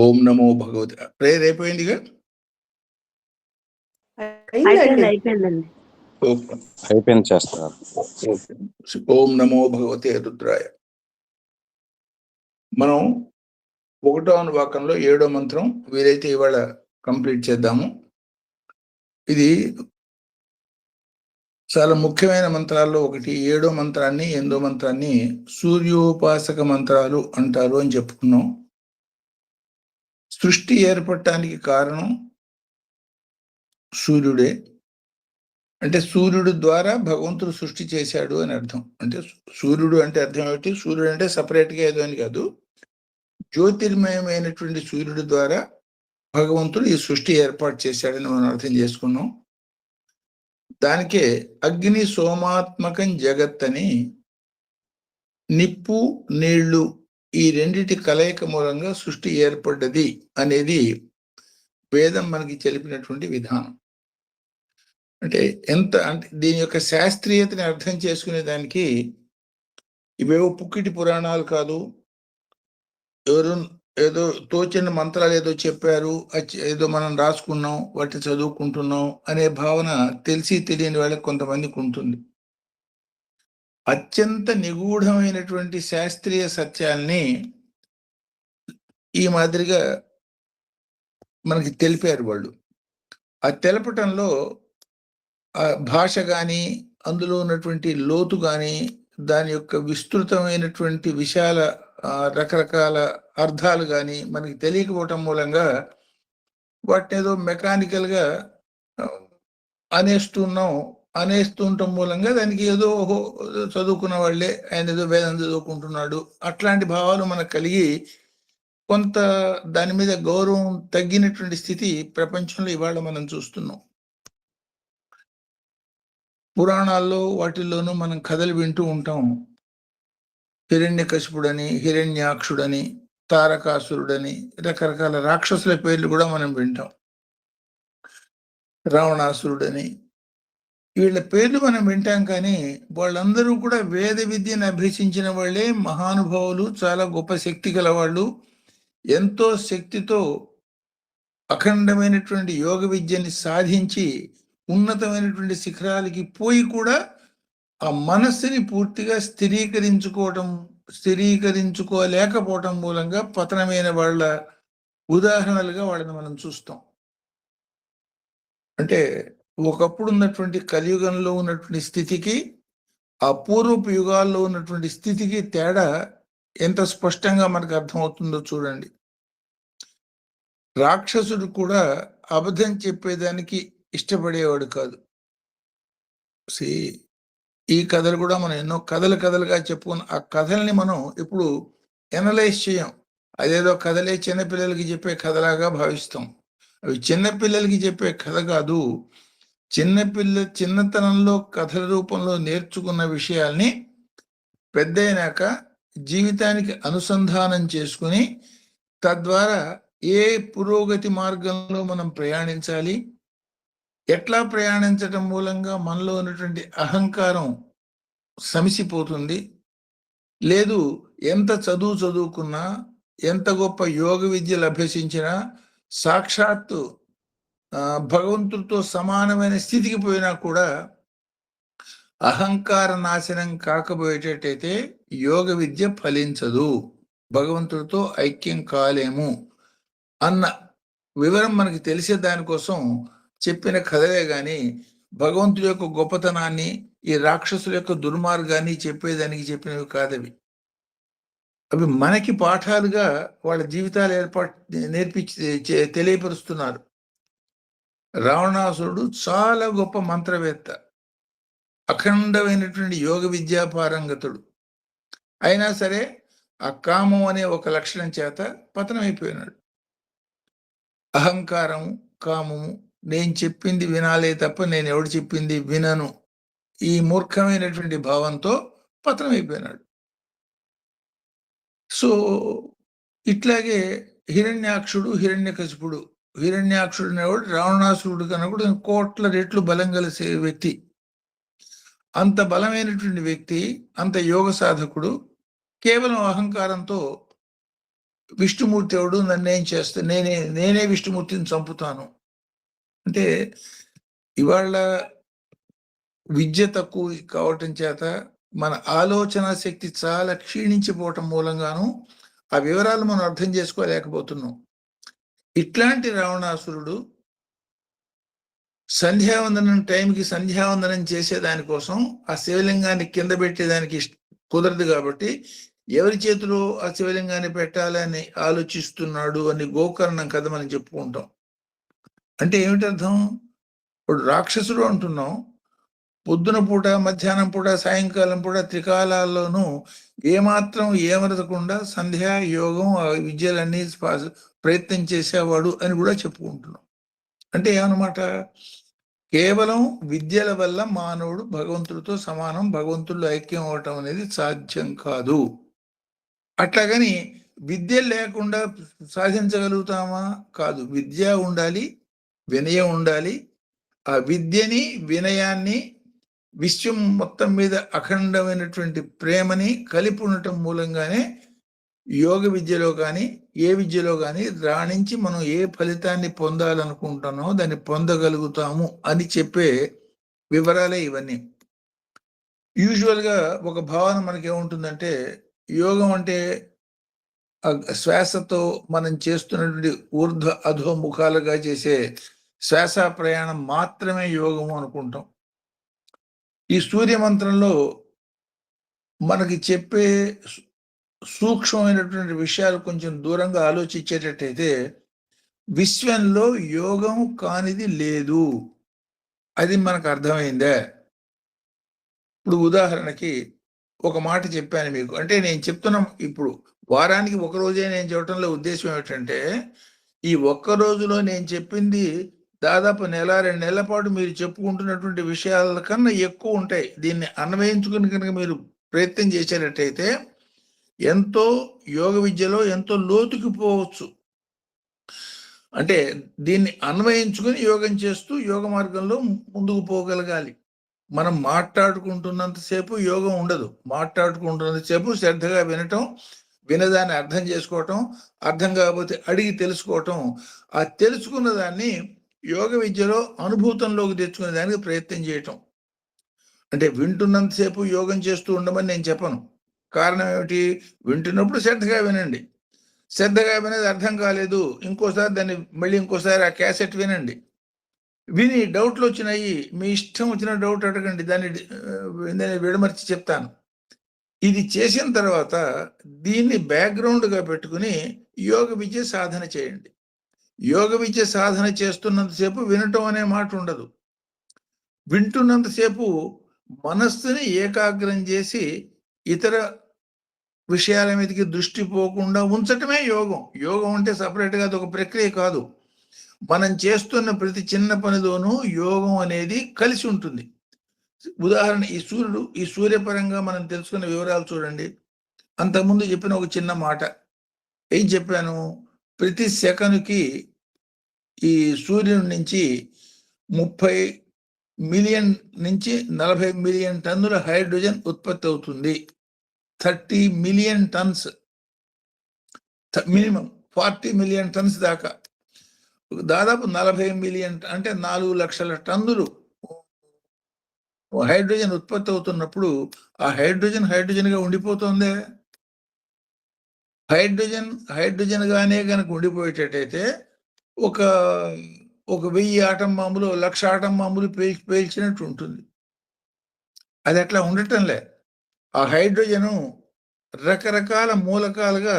ఓం నమో Bhagavati prayer అయిపోయిందిగా. అయిపోయిందండి. Okay. అయిపోయింది చేస్తున్నారు. ఓకే. ఓం నమో భగవతే రుద్రాయ. మనం 1వ అనువాకంలో 7వ మంత్రం వీలైతే ఇవాళ కంప్లీట్ చేద్దాము. ఇది చాలా ముఖ్యమైన మంత్రాల్లో ఒకటి. 7వ మంత్రాన్ని 8వ మంత్రాన్ని సూర్యోపాసక మంత్రాలు అంటారు అని చెప్పుకున్నాం. సృష్టి ఏర్పడటానికి కారణం సూర్యుడే. అంటే సూర్యుడు ద్వారా భగవంతుడు సృష్టి చేశాడు అని అర్థం. అంటే సూర్యుడు అంటే అర్థం ఏమిటి? సూర్యుడు అంటే సపరేట్గా ఏదో అని కాదు, జ్యోతిర్మయమైనటువంటి సూర్యుడి ద్వారా భగవంతుడు ఈ సృష్టి ఏర్పాటు చేశాడని మనం అర్థం చేసుకున్నాం. దానికే అగ్ని సోమాత్మకం జగత్ అని, నిప్పు నీళ్లు ఈ రెండిటి కలయిక మూలంగా సృష్టి ఏర్పడ్డది అనేది వేదం మనకి తెలిపినటువంటి విధానం. అంటే దీని యొక్క శాస్త్రీయతని అర్థం చేసుకునే దానికి ఇవేవో పుక్కిటి పురాణాలు కాదు, ఎవరు ఏదో తోచిన మంత్రాలు ఏదో చెప్పారు, ఏదో మనం రాసుకున్నాం, వాటిని చదువుకుంటున్నాం అనే భావన తెలిసి తెలియని వాళ్ళకి కొంతమందికి ఉంటుంది. అత్యంత నిగూఢమైనటువంటి శాస్త్రీయ సత్యాల్ని ఈ మాదిరిగా మనకి తెలిపారు వాళ్ళు. ఆ తెలపటంలో ఆ భాష కానీ, అందులో ఉన్నటువంటి లోతు కానీ, దాని యొక్క విస్తృతమైనటువంటి విశాల రకరకాల అర్థాలు కానీ మనకి తెలియకపోవటం మూలంగా వాటిని ఏదో మెకానికల్గా అనేస్తుండటం మూలంగా దానికి ఏదో చదువుకున్న వాళ్ళే, ఆయన ఏదో వేదం చదువుకుంటున్నాడు అట్లాంటి భావాలు మనకు కలిగి కొంత దాని మీద గౌరవం తగ్గినటువంటి స్థితి ప్రపంచంలో ఇవాళ మనం చూస్తున్నాం. పురాణాల్లో వాటిల్లోనూ మనం కథలు వింటూ ఉంటాం. హిరణ్యకశిపుడని, హిరణ్యాక్షుడని, తారకాసురుడని రకరకాల రాక్షసుల పేర్లు కూడా మనం వింటాం. రావణాసురుడని వీళ్ళ పేర్లు మనం వింటాం. కానీ వాళ్ళందరూ కూడా వేద విద్యను అభ్యసించిన వాళ్ళే, మహానుభావులు, చాలా గొప్ప శక్తి గల వాళ్ళు. ఎంతో శక్తితో అఖండమైనటువంటి యోగ విద్యని సాధించి ఉన్నతమైనటువంటి శిఖరాలకి పోయి కూడా ఆ మనస్సుని పూర్తిగా స్థిరీకరించుకోలేకపోవటం మూలంగా పతనమైన వాళ్ళ ఉదాహరణలుగా వాళ్ళని మనం చూస్తాం. అంటే ఒకప్పుడు ఉన్నటువంటి కలియుగంలో ఉన్నటువంటి స్థితికి, ఆ పూర్వపు యుగాల్లో ఉన్నటువంటి స్థితికి తేడా ఎంత స్పష్టంగా మనకు అర్థమవుతుందో చూడండి. రాక్షసుడు కూడా అబద్ధం చెప్పేదానికి ఇష్టపడేవాడు కాదు. ఈ కథలు కూడా మనం ఎన్నో కథలుగా చెప్పుకున్న ఆ కథల్ని మనం ఇప్పుడు ఎనలైజ్ చేయం. అదేదో కథలే చిన్నపిల్లలకి చెప్పే కథలాగా భావిస్తాం. అవి చిన్నపిల్లలకి చెప్పే కథ కాదు. చిన్నతనంలో కథల రూపంలో నేర్చుకున్న విషయాల్ని పెద్దయినాక జీవితానికి అనుసంధానం చేసుకుని తద్వారా ఏ పురోగతి మార్గంలో మనం ప్రయాణించాలి, ఎట్లా ప్రయాణించటం మూలంగా మనలో ఉన్నటువంటి అహంకారం శమిసిపోతుంది, లేదు ఎంత చదువుకున్నా, ఎంత గొప్ప యోగ విద్యలు అభ్యసించినా, సాక్షాత్తు భగవంతుడితో సమానమైన స్థితికి పోయినా కూడా అహంకార నాశనం కాకపోయేటట్టయితే యోగ విద్య ఫలించదు, భగవంతుడితో ఐక్యం కాలేము అన్న వివరం మనకి తెలిసే దానికోసం చెప్పిన కథలే గాని భగవంతుడి యొక్క గొప్పతనాన్ని, ఈ రాక్షసుల యొక్క దుర్మార్గాన్ని చెప్పేదానికి చెప్పినవి కాదవి. అవి మనకి పాఠాలుగా వాళ్ళ జీవితాలు నేర్పించి తెలియపరుస్తున్నారు. రావణాసురుడు చాలా గొప్ప మంత్రవేత్త, అఖండమైనటువంటి యోగ విద్యా పారంగతుడు. అయినా సరే ఆ కామం అనే ఒక లక్షణం చేత పతనమైపోయినాడు. అహంకారము, కామము, నేను చెప్పింది వినాలే తప్ప నేను ఎవడు చెప్పింది వినను, ఈ మూర్ఖమైనటువంటి భావంతో పతనమైపోయినాడు. సో ఇట్లాగే హిరణ్యాక్షుడు, హిరణ్యకశిపుడు. హిరణ్యాక్షుడు అనేవాడు రావణాసురుడు కన్నా కూడా కోట్ల రెట్లు బలం కలిసే వ్యక్తి. అంత బలమైనటువంటి వ్యక్తి, అంత యోగ సాధకుడు కేవలం అహంకారంతో విష్ణుమూర్తి ఎవడు, నన్నేం చేస్తా, నేనే విష్ణుమూర్తిని చంపుతాను అంటే, ఇవాళ విద్య తక్కువ కావటం చేత మన ఆలోచన శక్తి చాలా క్షీణించిపోవటం మూలంగాను ఆ వివరాలు మనం అర్థం చేసుకోలేకపోతున్నాం. ఇట్లాంటి రావణాసురుడు సంధ్యావందనం టైంకి సంధ్యావందనం చేసేదానికోసం ఆ శివలింగాన్ని కింద పెట్టేదానికి కుదరదు కాబట్టి ఎవరి చేతిలో ఆ శివలింగాన్ని పెట్టాలని ఆలోచిస్తున్నాడు అని గోకర్ణం కథ మనం చెప్పుకుంటాం. అంటే ఏమిటి అర్థం? ఇప్పుడు రాక్షసుడు అంటున్నాం, పొద్దున పూట, మధ్యాహ్నం పూట, సాయంకాలం పూట త్రికాలాల్లోనూ ఏమాత్రం ఏమరదకుండా సంధ్యా యోగం ఆ విద్యలన్నీ ప్రయత్నం చేసేవాడు అని కూడా చెప్పుకుంటున్నాం. అంటే ఏమన్నమాట? కేవలం విద్యల వల్ల మానవుడు భగవంతుడితో సమానం, భగవంతుడిలో ఐక్యం అవటం అనేది సాధ్యం కాదు. అట్లాగని విద్య లేకుండా సాధించగలుగుతామా? కాదు. విద్య ఉండాలి, వినయం ఉండాలి. ఆ విద్యని, వినయాన్ని, విశ్వం మొత్తం మీద అఖండమైనటువంటి ప్రేమని కలిపి ఉండటం మూలంగానే యోగ విద్యలో కానీ ఏ విద్యలో కానీ రాణించి మనం ఏ ఫలితాన్ని పొందాలనుకుంటున్నామో దాన్ని పొందగలుగుతాము అని చెప్పే వివరాలే ఇవన్నీ. యూజువల్గా ఒక భావన మనకి ఏముంటుందంటే, యోగం అంటే శ్వాసతో మనం చేస్తున్నటువంటి ఊర్ధ్వ అధోముఖాలుగా చేసే శ్వాస ప్రయాణం మాత్రమే యోగము అనుకుంటాం. ఈ సూర్య మంత్రంలో మనకి చెప్పే సూక్ష్మమైనటువంటి విషయాలు కొంచెం దూరంగా ఆలోచించేటట్టయితే విశ్వంలో యోగం కానిది లేదు, అది మనకు అర్థమైందే. ఇప్పుడు ఉదాహరణకి ఒక మాట చెప్పాను మీకు, అంటే నేను చెప్తున్నాం ఇప్పుడు వారానికి ఒక రోజే నేను చెప్పడంలో ఉద్దేశం ఏమిటంటే, ఈ ఒక్క రోజులో నేను చెప్పింది దాదాపు 1-2 నెలల పాటు మీరు చెప్పుకుంటున్నటువంటి విషయాల కన్నా ఎక్కువ ఉంటాయి. దీన్ని అన్వయించుకుని కనుక మీరు ప్రయత్నం చేసేటట్టయితే ఎంతో యోగ విద్యలో ఎంతో లోతుకి పోవచ్చు. అంటే దీన్ని అన్వయించుకుని యోగం చేస్తూ యోగ మార్గంలో ముందుకు పోగలగాలి. మనం మాట్లాడుకుంటున్నంతసేపు యోగం ఉండదు. మాట్లాడుకుంటున్నంతసేపు శ్రద్ధగా వినటం, వినదాన్ని అర్థం చేసుకోవటం, అర్థం కాకపోతే అడిగి తెలుసుకోవటం, ఆ తెలుసుకున్న దాన్ని యోగ విద్యలో అనుభూతంలోకి తెచ్చుకునే దానికి ప్రయత్నం చేయటం. అంటే వింటున్నంతసేపు యోగం చేస్తూ ఉండమని నేను చెప్పను. కారణం ఏమిటి? వింటున్నప్పుడు శ్రద్ధగా వినండి. శ్రద్ధగా వినేది అర్థం కాలేదు, ఇంకోసారి దాన్ని మళ్ళీ ఇంకోసారి ఆ క్యాసెట్ వినండి. విని డౌట్లు వచ్చినాయి, మీ ఇష్టం వచ్చిన డౌట్ అడగండి, దాన్ని నేను విడమర్చి చెప్తాను. ఇది చేసిన తర్వాత దీన్ని బ్యాక్గ్రౌండ్గా పెట్టుకుని యోగ విద్య సాధన చేయండి. యోగ విద్య సాధన చేస్తున్నంతసేపు వినటం అనే మాట ఉండదు. వింటున్నంతసేపు మనస్సుని ఏకాగ్రం చేసి ఇతర విషయాల మీదకి దృష్టి పోకుండా ఉంచటమే యోగం. యోగం అంటే సపరేట్గా అది ఒక ప్రక్రియ కాదు. మనం చేస్తున్న ప్రతి చిన్న పనిలోనూ యోగం అనేది కలిసి ఉంటుంది. ఉదాహరణ ఈ సూర్యపరంగా మనం తెలుసుకున్న వివరాలు చూడండి. అంతకుముందు చెప్పిన ఒక చిన్న మాట ఏం చెప్పాను? ప్రతి సెకనుకి ఈ సూర్యుడి నుంచి 30 మిలియన్ నుంచి 40 మిలియన్ టన్నుల హైడ్రోజన్ ఉత్పత్తి అవుతుంది. 30 million tons, minimum 40 million tons దాకా, దాదాపు 40 మిలియన్ అంటే 4 లక్షల టన్నులు హైడ్రోజన్ ఉత్పత్తి అవుతున్నప్పుడు ఆ హైడ్రోజన్ గా ఉండిపోతుందే. హైడ్రోజన్ గానే కనుక ఉండిపోయేటట్టయితే ఒక 1000 ఆటం బాంబులు 1,00,000 ఆటం బాంబులు పేల్చినట్టు ఉంటుంది. అది అట్లా ఉండటంలే. ఆ హైడ్రోజను రకరకాల మూలకాలుగా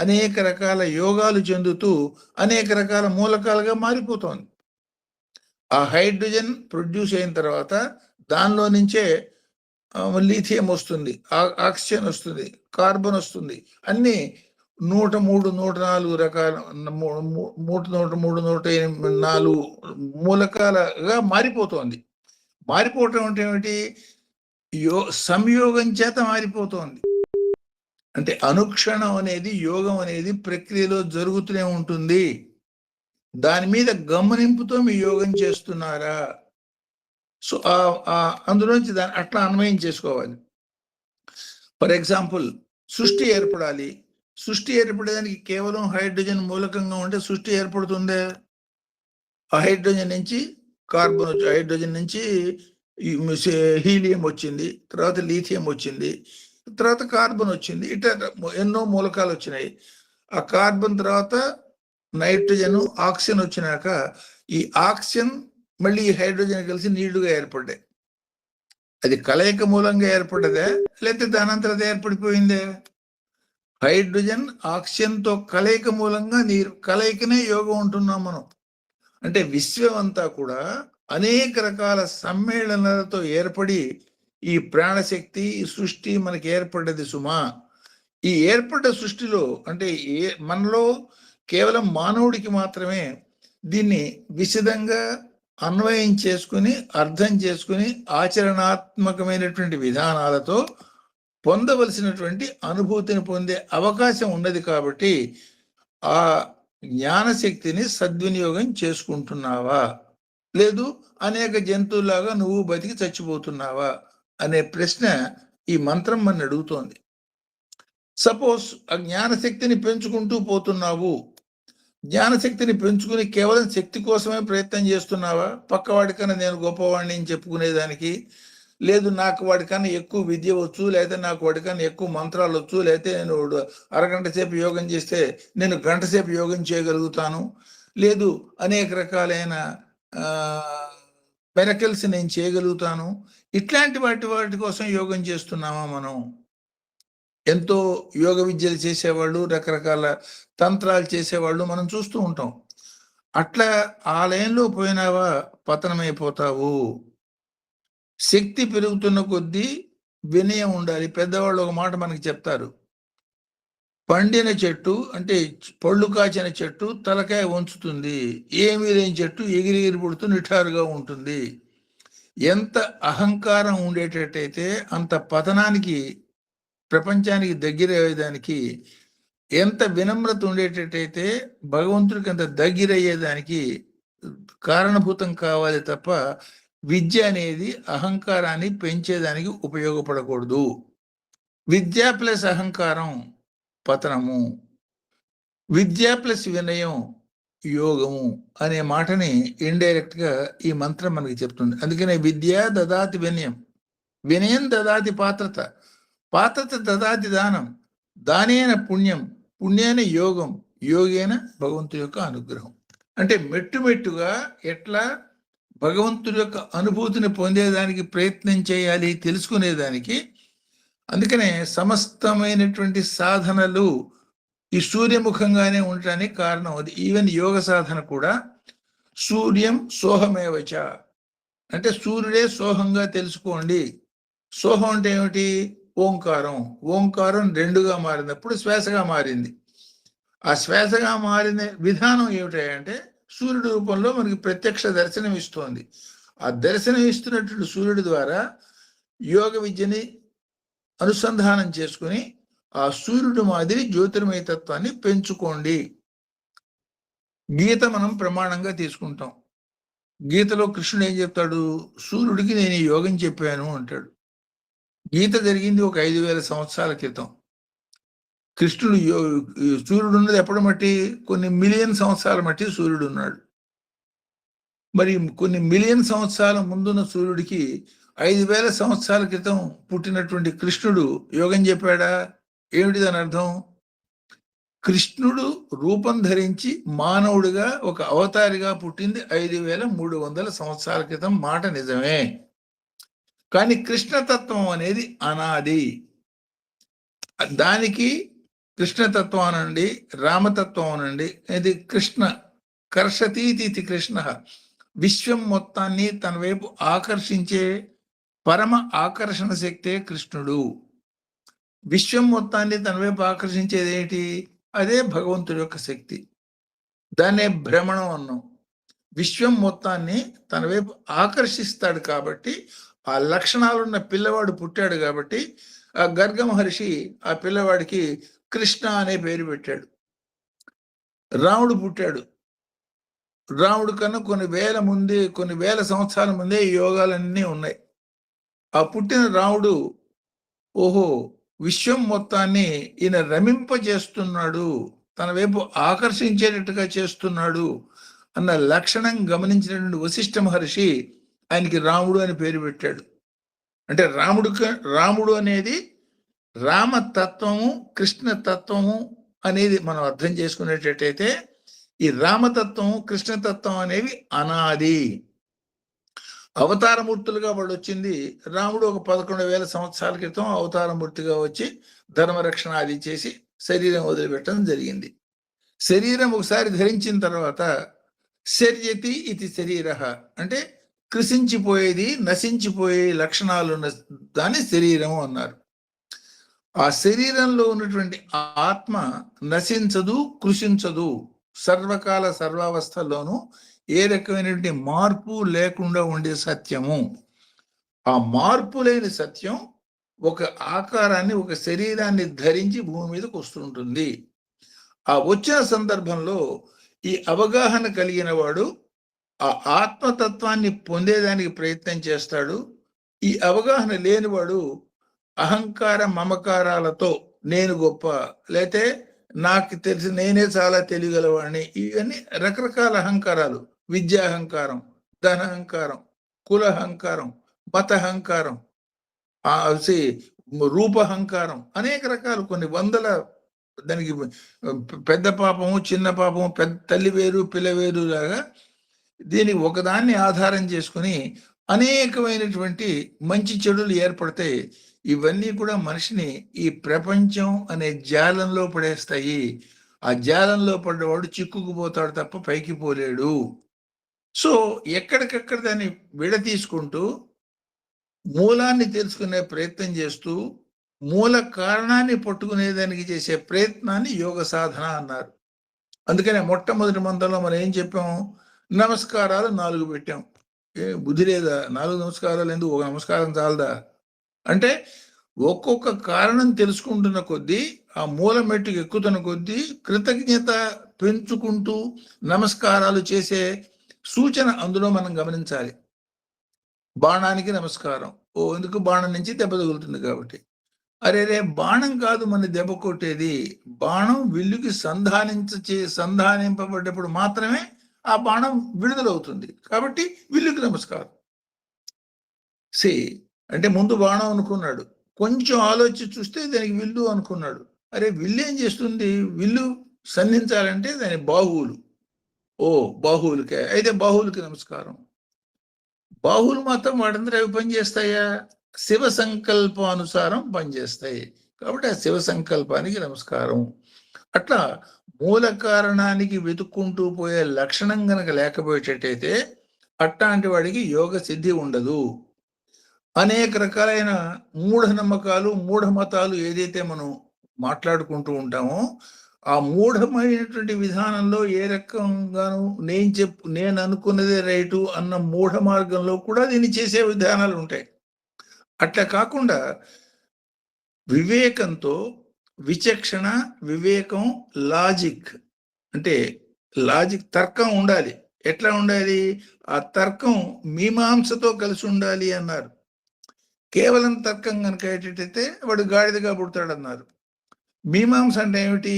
అనేక రకాల యోగాలు చెందుతూ అనేక రకాల మూలకాలుగా మారిపోతోంది. ఆ హైడ్రోజన్ ప్రొడ్యూస్ అయిన తర్వాత దానిలో నుంచే లిథియం వస్తుంది, ఆక్సిజన్ వస్తుంది, కార్బన్ వస్తుంది, అన్ని 103, 104 రకాల 104 మూలకాలుగా మారిపోతోంది. మారిపోవటం అంటే ఏమిటి? సంయోగం చేత మారిపోతోంది. అంటే అనుక్షణం అనేది యోగం అనేది ప్రక్రియలో జరుగుతూనే ఉంటుంది. దాని మీద గమనింపుతో మీ యోగం చేస్తున్నారా? సో అందులోంచి దాన్ని అట్లా అన్వయం చేసుకోవాలి. ఫర్ ఎగ్జాంపుల్, సృష్టి ఏర్పడాలి. సృష్టి ఏర్పడేదానికి కేవలం హైడ్రోజన్ మూలకంగా ఉంటే సృష్టి ఏర్పడుతుందే. ఆ హైడ్రోజన్ నుంచి కార్బన్ వచ్చి, హైడ్రోజన్ నుంచి హీలియం వచ్చింది, తర్వాత లీథియం వచ్చింది, తర్వాత కార్బన్ వచ్చింది, ఇట్లా ఎన్నో మూలకాలు వచ్చినాయి. ఆ కార్బన్ తర్వాత నైట్రోజన్, ఆక్సిజన్ వచ్చినాక ఈ ఆక్సిజన్ మళ్ళీ ఈ హైడ్రోజన్ కలిసి నీళ్లుగా ఏర్పడ్డాయి. అది కలయిక మూలంగా ఏర్పడ్డదే లేకపోతే దానంతరం ఏర్పడిపోయిందే? హైడ్రోజన్ ఆక్సిజన్ తో కలయిక మూలంగా నీరు, కలయికనే యోగం ఉంటున్నాం మనం. అంటే విశ్వం అంతా కూడా అనేక రకాల సమ్మేళనాలతో ఏర్పడి ఈ ప్రాణశక్తి, ఈ సృష్టి మనకి ఏర్పడ్డది సుమా. ఈ ఏర్పడ్డ సృష్టిలో అంటే మనలో కేవలం మానవుడికి మాత్రమే దీన్ని విశదంగా అన్వయం చేసుకుని, అర్థం చేసుకుని, ఆచరణాత్మకమైనటువంటి విధానాలతో పొందవలసినటువంటి అనుభూతిని పొందే అవకాశం ఉన్నది. కాబట్టి ఆ జ్ఞానశక్తిని సద్వినియోగం చేసుకుంటున్నావా, లేదు అనేక జంతువులాగా నువ్వు బతికి చచ్చిపోతున్నావా అనే ప్రశ్న ఈ మంత్రం మన అడుగుతోంది. సపోజ్ ఆ జ్ఞానశక్తిని పెంచుకుంటూ పోతున్నావు, జ్ఞానశక్తిని పెంచుకుని కేవలం శక్తి కోసమే ప్రయత్నం చేస్తున్నావా? పక్కవాడికన్నా నేను గొప్పవాడిని అని చెప్పుకునేదానికి, లేదు నాకు వాడికన్నా ఎక్కువ విద్య వచ్చు, లేదా నాకు వాడికన్నా ఎక్కువ మంత్రాలు వచ్చు, లేకపోతే నేను అరగంట సేపు యోగం చేస్తే నేను గంట సేపు యోగం చేయగలుగుతాను, లేదు అనేక రకాలైన మెరకల్స్ నేను చేయగలుగుతాను, ఇట్లాంటి వాటి కోసం యోగం చేస్తున్నామా మనం? ఎంతో యోగ విద్యలు చేసేవాళ్ళు, రకరకాల తంత్రాలు చేసేవాళ్ళు మనం చూస్తూ ఉంటాం. అట్లా ఆ లైన్లో పోయినావా పతనమైపోతావు. శక్తి పెరుగుతున్న కొద్దీ వినయం ఉండాలి. పెద్దవాళ్ళు ఒక మాట మనకి చెప్తారు, పండిన చెట్టు అంటే పళ్ళు కాచిన చెట్టు తలకాయ వంచుతుంది, ఏమీ లేని చెట్టు ఎగిరి పుడుతూ నిఠారుగా ఉంటుంది. ఎంత అహంకారం ఉండేటట్టయితే అంత పతనానికి, ప్రపంచానికి దగ్గర అయ్యేదానికి, ఎంత వినమ్రత ఉండేటట్టయితే భగవంతుడికి అంత దగ్గర అయ్యేదానికి కారణభూతం కావాలి తప్ప విద్య అనేది అహంకారాన్ని పెంచేదానికి ఉపయోగపడకూడదు. విద్య ప్లస్ అహంకారం పతనము, విద్య ప్లస్ వినయం యోగము అనే మాటని ఇండైరెక్ట్ గా ఈ మంత్రం మనకి చెప్తుంది. అందుకనే విద్య దదాతి వినయం, వినయం దదాతి పాత్రత, పాత్రత దదాతి దానం, దానేన పుణ్యం, పుణ్యేన యోగం, యోగేన భగవంతుడి యొక్క అనుగ్రహం. అంటే మెట్టుమెట్టుగా ఎట్లా భగవంతుడి యొక్క అనుభూతిని పొందేదానికి ప్రయత్నం చేయాలి, తెలుసుకునేదానికి. అందుకనే సమస్తమైనటువంటి సాధనలు ఈ సూర్యముఖంగానే ఉండటానికి కారణం అది. ఈవెన్ యోగ సాధన కూడా సూర్యం సోహమేవచ, అంటే సూర్యుడే సోహంగా తెలుసుకోండి. సోహం అంటే ఏమిటి? ఓంకారం. ఓంకారం రెండుగా మారినప్పుడు శ్వాసగా మారింది. ఆ శ్వాసగా మారిన విధానం ఏమిటంటే సూర్యుడి రూపంలో మనకి ప్రత్యక్ష దర్శనం ఇస్తోంది. ఆ దర్శనం ఇస్తున్నటువంటి సూర్యుడి ద్వారా యోగ విద్యని అనుసంధానం చేసుకుని ఆ సూర్యుడు మాదిరి జ్యోతిర్మయ తత్వాన్ని పెంచుకోండి. గీత మనం ప్రమాణంగా తీసుకుంటాం. గీతలో కృష్ణుడు ఏం చెప్తాడు? సూర్యుడికి నేను ఈ యోగం చెప్పాను అంటాడు. గీత జరిగింది ఒక 5000 సంవత్సరాల క్రితం. కృష్ణుడు సూర్యుడు ఉన్నది ఎప్పటి మట్టి? కొన్ని మిలియన్ సంవత్సరాల మట్టి సూర్యుడు ఉన్నాడు. మరి కొన్ని మిలియన్ సంవత్సరాల ముందున్న సూర్యుడికి 5000 సంవత్సరాల క్రితం పుట్టినటువంటి కృష్ణుడు యోగం చెప్పాడా? ఏమిటి దాని అర్థం? కృష్ణుడు రూపం ధరించి మానవుడిగా ఒక అవతారిగా పుట్టింది 5300 సంవత్సరాల క్రితం, మాట నిజమే. కానీ కృష్ణతత్వం అనేది అనాది. దానికి కృష్ణతత్వం అనండి, రామతత్వం అనండి, ఇది కృష్ణ కర్షతీతి కృష్ణ, విశ్వం మొత్తాన్ని తన వైపు ఆకర్షించే పరమ ఆకర్షణ శక్తే కృష్ణుడు. విశ్వం మొత్తాన్ని తన వైపు ఆకర్షించేది ఏంటి? అదే భగవంతుడి యొక్క శక్తి. దాన్నే భ్రమణం అన్నాం. విశ్వం మొత్తాన్ని తన వైపు ఆకర్షిస్తాడు కాబట్టి, ఆ లక్షణాలున్న పిల్లవాడు పుట్టాడు కాబట్టి ఆ గర్గ మహర్షి ఆ పిల్లవాడికి కృష్ణ అనే పేరు పెట్టాడు. రాముడు పుట్టాడు. రాముడు కన్నా కొన్ని వేల సంవత్సరాల ముందే ఈ యోగాలన్నీ ఉన్నాయి. ఆ పుట్టిన రాముడు ఓహో విశ్వం మొత్తాన్ని ఈయన రమింపజేస్తున్నాడు, తన వైపు ఆకర్షించేటట్టుగా చేస్తున్నాడు అన్న లక్షణం గమనించినటువంటి వశిష్ఠ మహర్షి ఆయనకి రాముడు అని పేరు పెట్టాడు. అంటే రాముడు అనేది రామతత్వము, కృష్ణతత్వము అనేది మనం అర్థం చేసుకునేటట్టయితే ఈ రామతత్వం, కృష్ణతత్వం అనేవి అనాది అవతారమూర్తులుగా వాళ్ళు వచ్చింది. రాముడు ఒక 11,000 సంవత్సరాల క్రితం అవతారమూర్తిగా వచ్చి ధర్మరక్షణ అది చేసి శరీరం వదిలిపెట్టడం జరిగింది. శరీరం ఒకసారి ధరించిన తర్వాత శర్యతి ఇది శరీర అంటే కృషించిపోయేది, నశించిపోయే లక్షణాలు ఉన్న దాన్ని శరీరం అన్నారు. ఆ శరీరంలో ఉన్నటువంటి ఆత్మ నశించదు, కృషించదు, సర్వకాల సర్వావస్థల్లోనూ ఏ రకమైనటువంటి మార్పు లేకుండా ఉండే సత్యము. ఆ మార్పు లేని సత్యం ఒక ఆకారాన్ని, ఒక శరీరాన్ని ధరించి భూమి మీదకి వస్తుంటుంది. ఆ వచ్చిన సందర్భంలో ఈ అవగాహన కలిగిన వాడు ఆ ఆత్మతత్వాన్ని పొందేదానికి ప్రయత్నం చేస్తాడు. ఈ అవగాహన లేనివాడు అహంకార మమకారాలతో నేను గొప్ప, లేతే నాకు తెలిసి నేనే చాలా తెలియగలవాడిని, ఇవన్నీ రకరకాల అహంకారాలు, విద్యాహంకారం, ధనహంకారం, కులహంకారం, మతహంకారం, రూపహంకారం, అనేక రకాలు, కొన్ని వందల, దానికి పెద్ద పాపము, చిన్న పాపము, పెద్ద తల్లి వేరు పిల్ల వేరు లాగా దీనికి ఒకదాన్ని ఆధారం చేసుకుని అనేకమైనటువంటి మంచి చెడులు ఏర్పడతాయి. ఇవన్నీ కూడా మనిషిని ఈ ప్రపంచం అనే జాలంలో పడేస్తాయి. ఆ జాలంలో పడ్డవాడు చిక్కుకుపోతాడు తప్ప పైకి పోలేడు. సో ఎక్కడికక్కడ దాన్ని విడతీసుకుంటూ మూలాన్ని తెలుసుకునే ప్రయత్నం చేస్తూ మూల కారణాన్ని పట్టుకునేదానికి చేసే ప్రయత్నాన్ని యోగ సాధన అన్నారు. అందుకనే మొట్టమొదటి మంత్రంలో మనం ఏం చెప్పాము? నమస్కారాలు 4 పెట్టాం. బుద్ధి లేదా? 4 నమస్కారాలు ఎందుకు? ఒక నమస్కారం చాలదా? అంటే ఒక్కొక్క కారణం తెలుసుకుంటున్న కొద్దీ, ఆ మూల మెట్టుకు ఎక్కుతున్న కొద్దీ కృతజ్ఞత పెంచుకుంటూ నమస్కారాలు చేసే సూచన అందులో మనం గమనించాలి. బాణానికి నమస్కారం. ఎందుకు? బాణం నుంచి దెబ్బ తగులుతుంది కాబట్టి. అరే బాణం కాదు మన దెబ్బ కొట్టేది, బాణం విల్లుకి సంధానింపబడ్డప్పుడు మాత్రమే ఆ బాణం విడుదలవుతుంది. కాబట్టి విల్లుకి నమస్కారం. అంటే ముందు బాణం అనుకున్నాడు, కొంచెం ఆలోచించి చూస్తే దానికి విల్లు అనుకున్నాడు. అరే విల్లు ఏం చేస్తుంది? విల్లు సంధించాలంటే దాని బాహువులు. బాహువులకే, అయితే బాహువులకి నమస్కారం. బాహువులు మాత్రం వాడందరూ అవి పనిచేస్తాయా? శివ సంకల్పానుసారం పనిచేస్తాయి. కాబట్టి ఆ శివ సంకల్పానికి నమస్కారం. అట్లా మూల కారణానికి వెతుక్కుంటూ పోయే లక్షణం గనక లేకపోయేటట్టయితే అట్లాంటి వాడికి యోగ సిద్ధి ఉండదు. అనేక రకాలైన మూఢనమ్మకాలు, మూఢమతాలు ఏదైతే మనం మాట్లాడుకుంటూ ఉంటామో, ఆ మూఢమైనటువంటి విధానంలో ఏ రకంగాను నేను అనుకున్నదే రైటు అన్న మూఢ మార్గంలో కూడా దీన్ని చేసే విధానాలు ఉంటాయి. అట్లా కాకుండా వివేకంతో, విచక్షణ, వివేకం, లాజిక్, అంటే లాజిక్, తర్కం ఉండాలి. ఎట్లా ఉండాలి? ఆ తర్కం మీమాంసతో కలిసి ఉండాలి అన్నారు. కేవలం తర్కం కనుక అయ్యేటట్టయితే వాడు గాడిదగా పుడతాడన్నారు. మీమాంస అంటే ఏమిటి?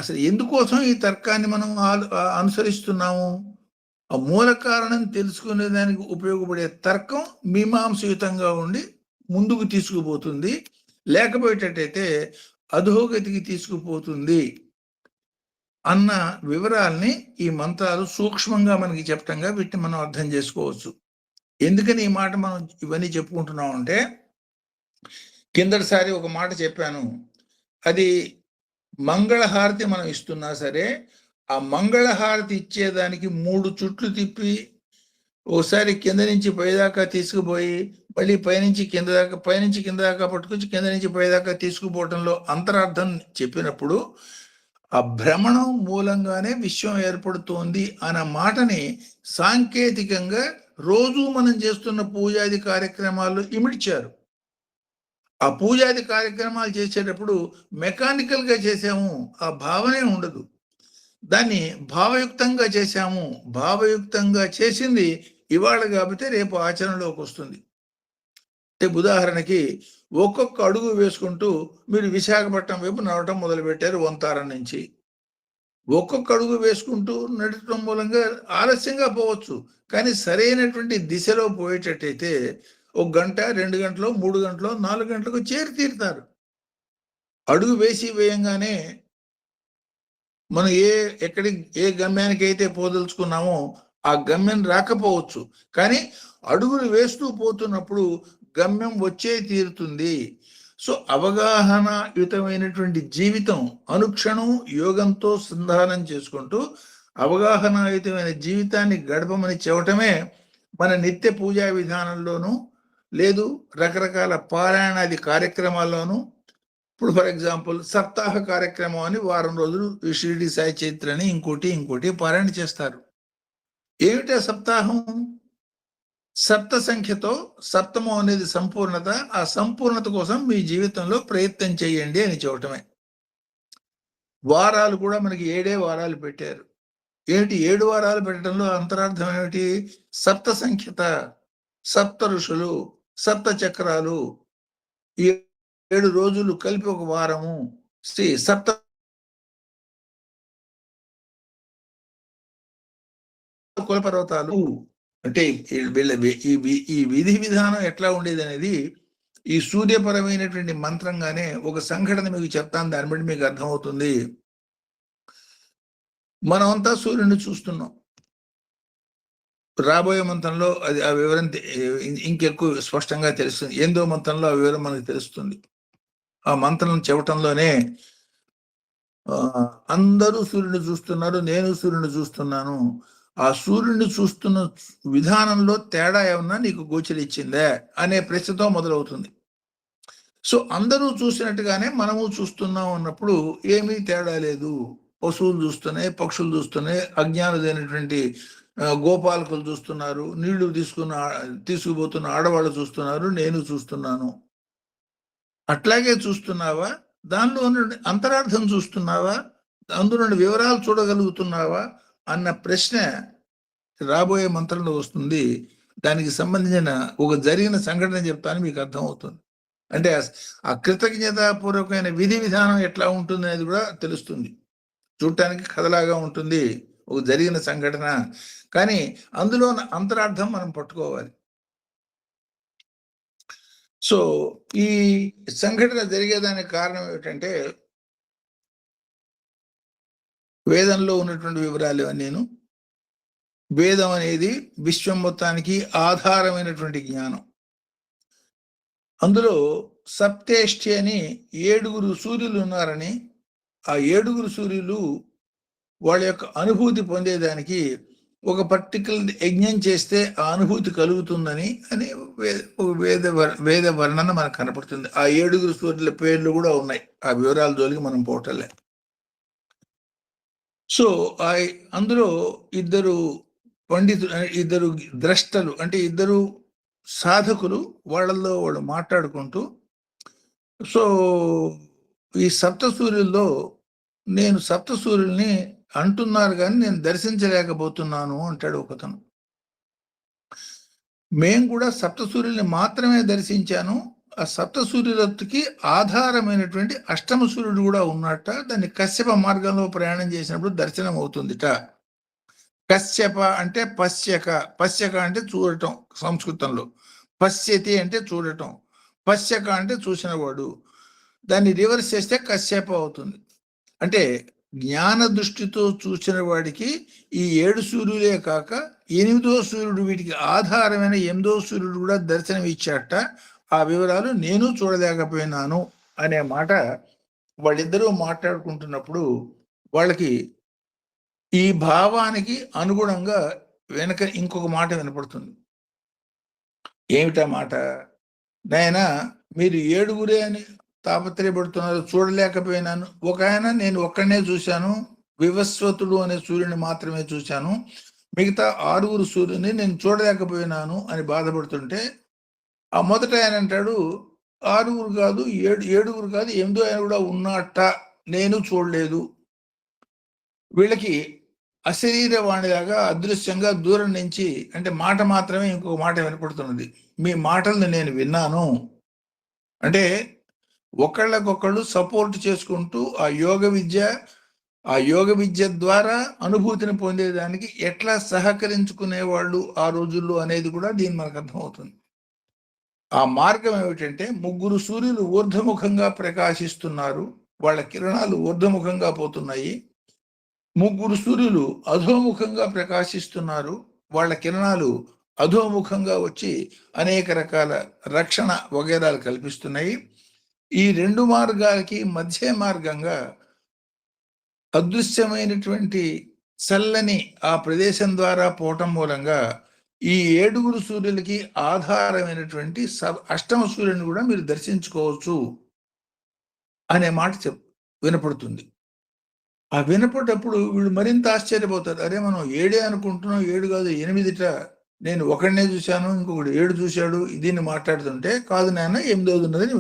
అసలు ఎందుకోసం ఈ తర్కాన్ని మనం అనుసరిస్తున్నాము? ఆ మూల కారణం తెలుసుకునే దానికి ఉపయోగపడే తర్కం మీమాంసయుతంగా ఉండి ముందుకు తీసుకుపోతుంది, లేకపోయేటట్టయితే అధోగతికి తీసుకుపోతుంది అన్న వివరాల్ని ఈ మంత్రాలు సూక్ష్మంగా మనకి చెప్పటంగా వీటిని మనం అర్థం చేసుకోవచ్చు. ఎందుకని ఈ మాట మనం ఇవన్నీ చెప్పుకుంటున్నాం అంటే, కిందటిసారి ఒక మాట చెప్పాను, అది మంగళహారతి మనం ఇస్తున్నా సరే, ఆ మంగళహారతి ఇచ్చేదానికి 3 చుట్లు తిప్పి ఓసారి కింద నుంచి పైదాకా తీసుకుపోయి మళ్ళీ పైనుంచి కింద దాకా పట్టుకొచ్చి కింద నుంచి పైదాకా తీసుకుపోవటంలో అంతరార్థం చెప్పినప్పుడు ఆ భ్రమణం మూలంగానే విశ్వం ఏర్పడుతోంది అన్న మాటని సాంకేతికంగా రోజు మనం చేస్తున్న పూజాది కార్యక్రమాల్లో ఇమిడ్చారు. ఆ పూజాది కార్యక్రమాలు చేసేటప్పుడు మెకానికల్గా చేసాము, ఆ భావనే ఉండదు. దాన్ని భావయుక్తంగా చేశాము, భావయుక్తంగా చేసింది ఇవాళ కాబట్టి రేపు ఆచరణలోకి వస్తుంది. అంటే ఉదాహరణకి ఒక్కొక్క అడుగు వేసుకుంటూ మీరు విశాఖపట్నం వైపు నడవటం మొదలుపెట్టారు వంతారం నుంచి. ఒక్కొక్క అడుగు వేసుకుంటూ నడటం మూలంగా ఆలస్యంగా పోవచ్చు, కానీ సరైనటువంటి దిశలో పోయేటట్టయితే 1 గంట 2 గంటలో 3 గంటలో 4 గంటలకు చేరి తీరుతారు. అడుగు వేసి వేయంగానే మనం ఏ గమ్యానికి అయితే పోదలుచుకున్నామో ఆ గమ్యం రాకపోవచ్చు, కానీ అడుగులు వేస్తూ పోతున్నప్పుడు గమ్యం వచ్చే తీరుతుంది. సో అవగాహనయుతమైనటువంటి జీవితం, అనుక్షణం యోగంతో సంధానం చేసుకుంటూ అవగాహనయుతమైన జీవితాన్ని గడపమని చెప్పటమే మన నిత్య పూజా విధానంలోనూ, లేదు రకరకాల పారాయణాది కార్యక్రమాల్లోనూ. ఇప్పుడు ఫర్ ఎగ్జాంపుల్ సప్తాహ కార్యక్రమం అని వారం రోజులు షిరిడి సాయి చైత్ర అని ఇంకోటి పారాయణ చేస్తారు. ఏమిటా సప్తాహం? సప్త సంఖ్యతో సప్తమం అనేది సంపూర్ణత. ఆ సంపూర్ణత కోసం మీ జీవితంలో ప్రయత్నం చేయండి అని చెప్పటమే. వారాలు కూడా మనకి 7 వారాలు పెట్టారు. ఏమిటి 7 వారాలు పెట్టడంలో అంతరార్థం ఏమిటి? సప్త సంఖ్యత, సప్త ఋషులు, సప్త చక్రాలు, 7 రోజులు కలిపి ఒక వారము, సప్త కులపర్వతాలు. అంటే ఈ విధి విధానం ఎట్లా ఉండేది అనేది ఈ సూర్యపరమైనటువంటి మంత్రంగానే ఒక సంఘటన మీకు చెప్తాను, దాన్ని బట్టి మీకు అర్థమవుతుంది. మనమంతా సూర్యుడిని చూస్తున్నాం. రాబోయే మంత్రంలో అది ఆ వివరం ఇంకెక్కువ స్పష్టంగా తెలుస్తుంది. 8వ మంత్రంలో ఆ వివరం మనకు తెలుస్తుంది. ఆ మంత్రం చెప్పటంలోనే అందరూ సూర్యుడిని చూస్తున్నారు, నేను సూర్యుడిని చూస్తున్నాను. ఆ సూర్యుడిని చూస్తున్న విధానంలో తేడా ఏమన్నా నీకు గోచరించిందే అనే ప్రశ్నతో మొదలవుతుంది. సో అందరూ చూసినట్టుగానే మనము చూస్తున్నాం అన్నప్పుడు ఏమీ తేడా లేదు. పశువులు చూస్తున్నాయి, పక్షులు చూస్తున్నాయి, అజ్ఞానులైనటువంటి గోపాలకులు చూస్తున్నారు, నీళ్లు తీసుకుపోతున్న ఆడవాళ్ళు చూస్తున్నారు, నేను చూస్తున్నాను. అట్లాగే చూస్తున్నావా? దానిలో అంతరార్థం చూస్తున్నావా? అందులో వివరాలు చూడగలుగుతున్నావా అన్న ప్రశ్న రాబోయే మంత్రంలో వస్తుంది. దానికి సంబంధించిన ఒక జరిగిన సంఘటన చెప్తాను, మీకు అర్థమవుతుంది. అంటే ఆ కృతజ్ఞతాపూర్వకమైన విధి విధానం ఎట్లా ఉంటుంది అనేది కూడా తెలుస్తుంది. చూడటానికి కథలాగా ఉంటుంది, ఒక జరిగిన సంఘటన, కానీ అందులో అంతరార్థం మనం పట్టుకోవాలి. సో ఈ సంఘటన జరిగేదానికి కారణం ఏమిటంటే వేదంలో ఉన్నటువంటి వివరాలు నేను. వేదం అనేది విశ్వం మొత్తానికి ఆధారమైనటువంటి జ్ఞానం. అందులో సప్తేష్టి అని 7 సూర్యులు ఉన్నారని, ఆ 7 సూర్యులు వాళ్ళ యొక్క అనుభూతి పొందేదానికి ఒక పర్టికులర్ యజ్ఞం చేస్తే ఆ అనుభూతి కలుగుతుందని అని వేద వర్ణన మనకు కనపడుతుంది. ఆ 7 సూర్యుల పేర్లు కూడా ఉన్నాయి. ఆ వివరాల జోలికి మనం పోవటంలే. సో అందులో 2 పండితులు, 2 ద్రష్టలు, అంటే 2 సాధకులు వాళ్ళల్లో వాళ్ళు మాట్లాడుకుంటూ, సో ఈ సప్త సూర్యుల్లో నేను సప్త సూర్యుల్ని అంటున్నారు కానీ నేను దర్శించలేకపోతున్నాను అంటాడు ఒకతను. మేము కూడా సప్త సూర్యుల్ని మాత్రమే దర్శించాను, ఆ సప్త సూర్యులకి ఆధారమైనటువంటి అష్టమ సూర్యుడు కూడా ఉన్నట్ట. దాన్ని కశ్యప మార్గంలో ప్రయాణం చేసినప్పుడు దర్శనం అవుతుందిట. కశ్యప అంటే పశ్యక అంటే చూడటం సంస్కృతంలో, పశ్యతి అంటే చూడటం, పశ్యక అంటే చూసినవాడు. దాన్ని రివర్స్ చేస్తే కశ్యప అవుతుంది. అంటే జ్ఞాన దృష్టితో చూసిన వాడికి ఈ 7 సూర్యులే కాక 8వ సూర్యుడు, వీటికి ఆధారమైన 8వ సూర్యుడు కూడా దర్శనం ఇచ్చాట. ఆ వివరాలు నేను చూడలేకపోయినాను అనే మాట వాళ్ళిద్దరూ మాట్లాడుకుంటున్నప్పుడు వాళ్ళకి ఈ భావానికి అనుగుణంగా వెనక ఇంకొక మాట వినపడుతుంది. ఏమిటా మాట? నాయనా, మీరు 7 అని తాపత్రయపడుతున్నారు, చూడలేకపోయినాను. ఒక ఆయన నేను ఒక్కడనే చూశాను, వివస్వతుడు అనే సూర్యుని మాత్రమే చూశాను, మిగతా 6 సూర్యుని నేను చూడలేకపోయినాను అని బాధపడుతుంటే, ఆ మొదట ఆయన అంటాడు 6 కాదు 7 కాదు 8వ ఆయన కూడా ఉన్నట్ట, నేను చూడలేదు. వీళ్ళకి అశరీరవాణిలాగా అదృశ్యంగా దూరం నుంచి, అంటే మాట మాత్రమే ఇంకొక మాట వినపడుతున్నది. మీ మాటలను నేను విన్నాను అంటే ఒకళ్ళకొకళ్ళు సపోర్ట్ చేసుకుంటూ ఆ యోగ విద్య ద్వారా అనుభూతిని పొందేదానికి ఎట్లా సహకరించుకునేవాళ్ళు ఆ రోజుల్లో అనేది కూడా దీని మనకు అర్థమవుతుంది. ఆ మార్గం ఏమిటంటే, ముగ్గురు సూర్యులు ఊర్ధముఖంగా ప్రకాశిస్తున్నారు, వాళ్ళ కిరణాలు ఊర్ధముఖంగా పోతున్నాయి. ముగ్గురు సూర్యులు అధోముఖంగా ప్రకాశిస్తున్నారు, వాళ్ళ కిరణాలు అధోముఖంగా వచ్చి అనేక రకాల రక్షణ వగేరాలు కల్పిస్తున్నాయి. ఈ రెండు మార్గాలకి మధ్య మార్గంగా అదృశ్యమైనటువంటి చల్లని ఆ ప్రదేశం ద్వారా పోవటం మూలంగా ఈ 7 సూర్యులకి ఆధారమైనటువంటి అష్టమ సూర్యుని కూడా మీరు దర్శించుకోవచ్చు అనే మాట వినపడుతుంది. ఆ వినపడేటప్పుడు వీళ్ళు మరింత ఆశ్చర్యపోతారు. అరే, మనం 7 అనుకుంటున్నాం, 7 కాదు 8ట, నేను ఒకడినే చూశాను, ఇంకొకటి 7 చూశాడు, దీన్ని మాట్లాడుతుంటే, కాదు నాన్న 8వ ఉన్నదని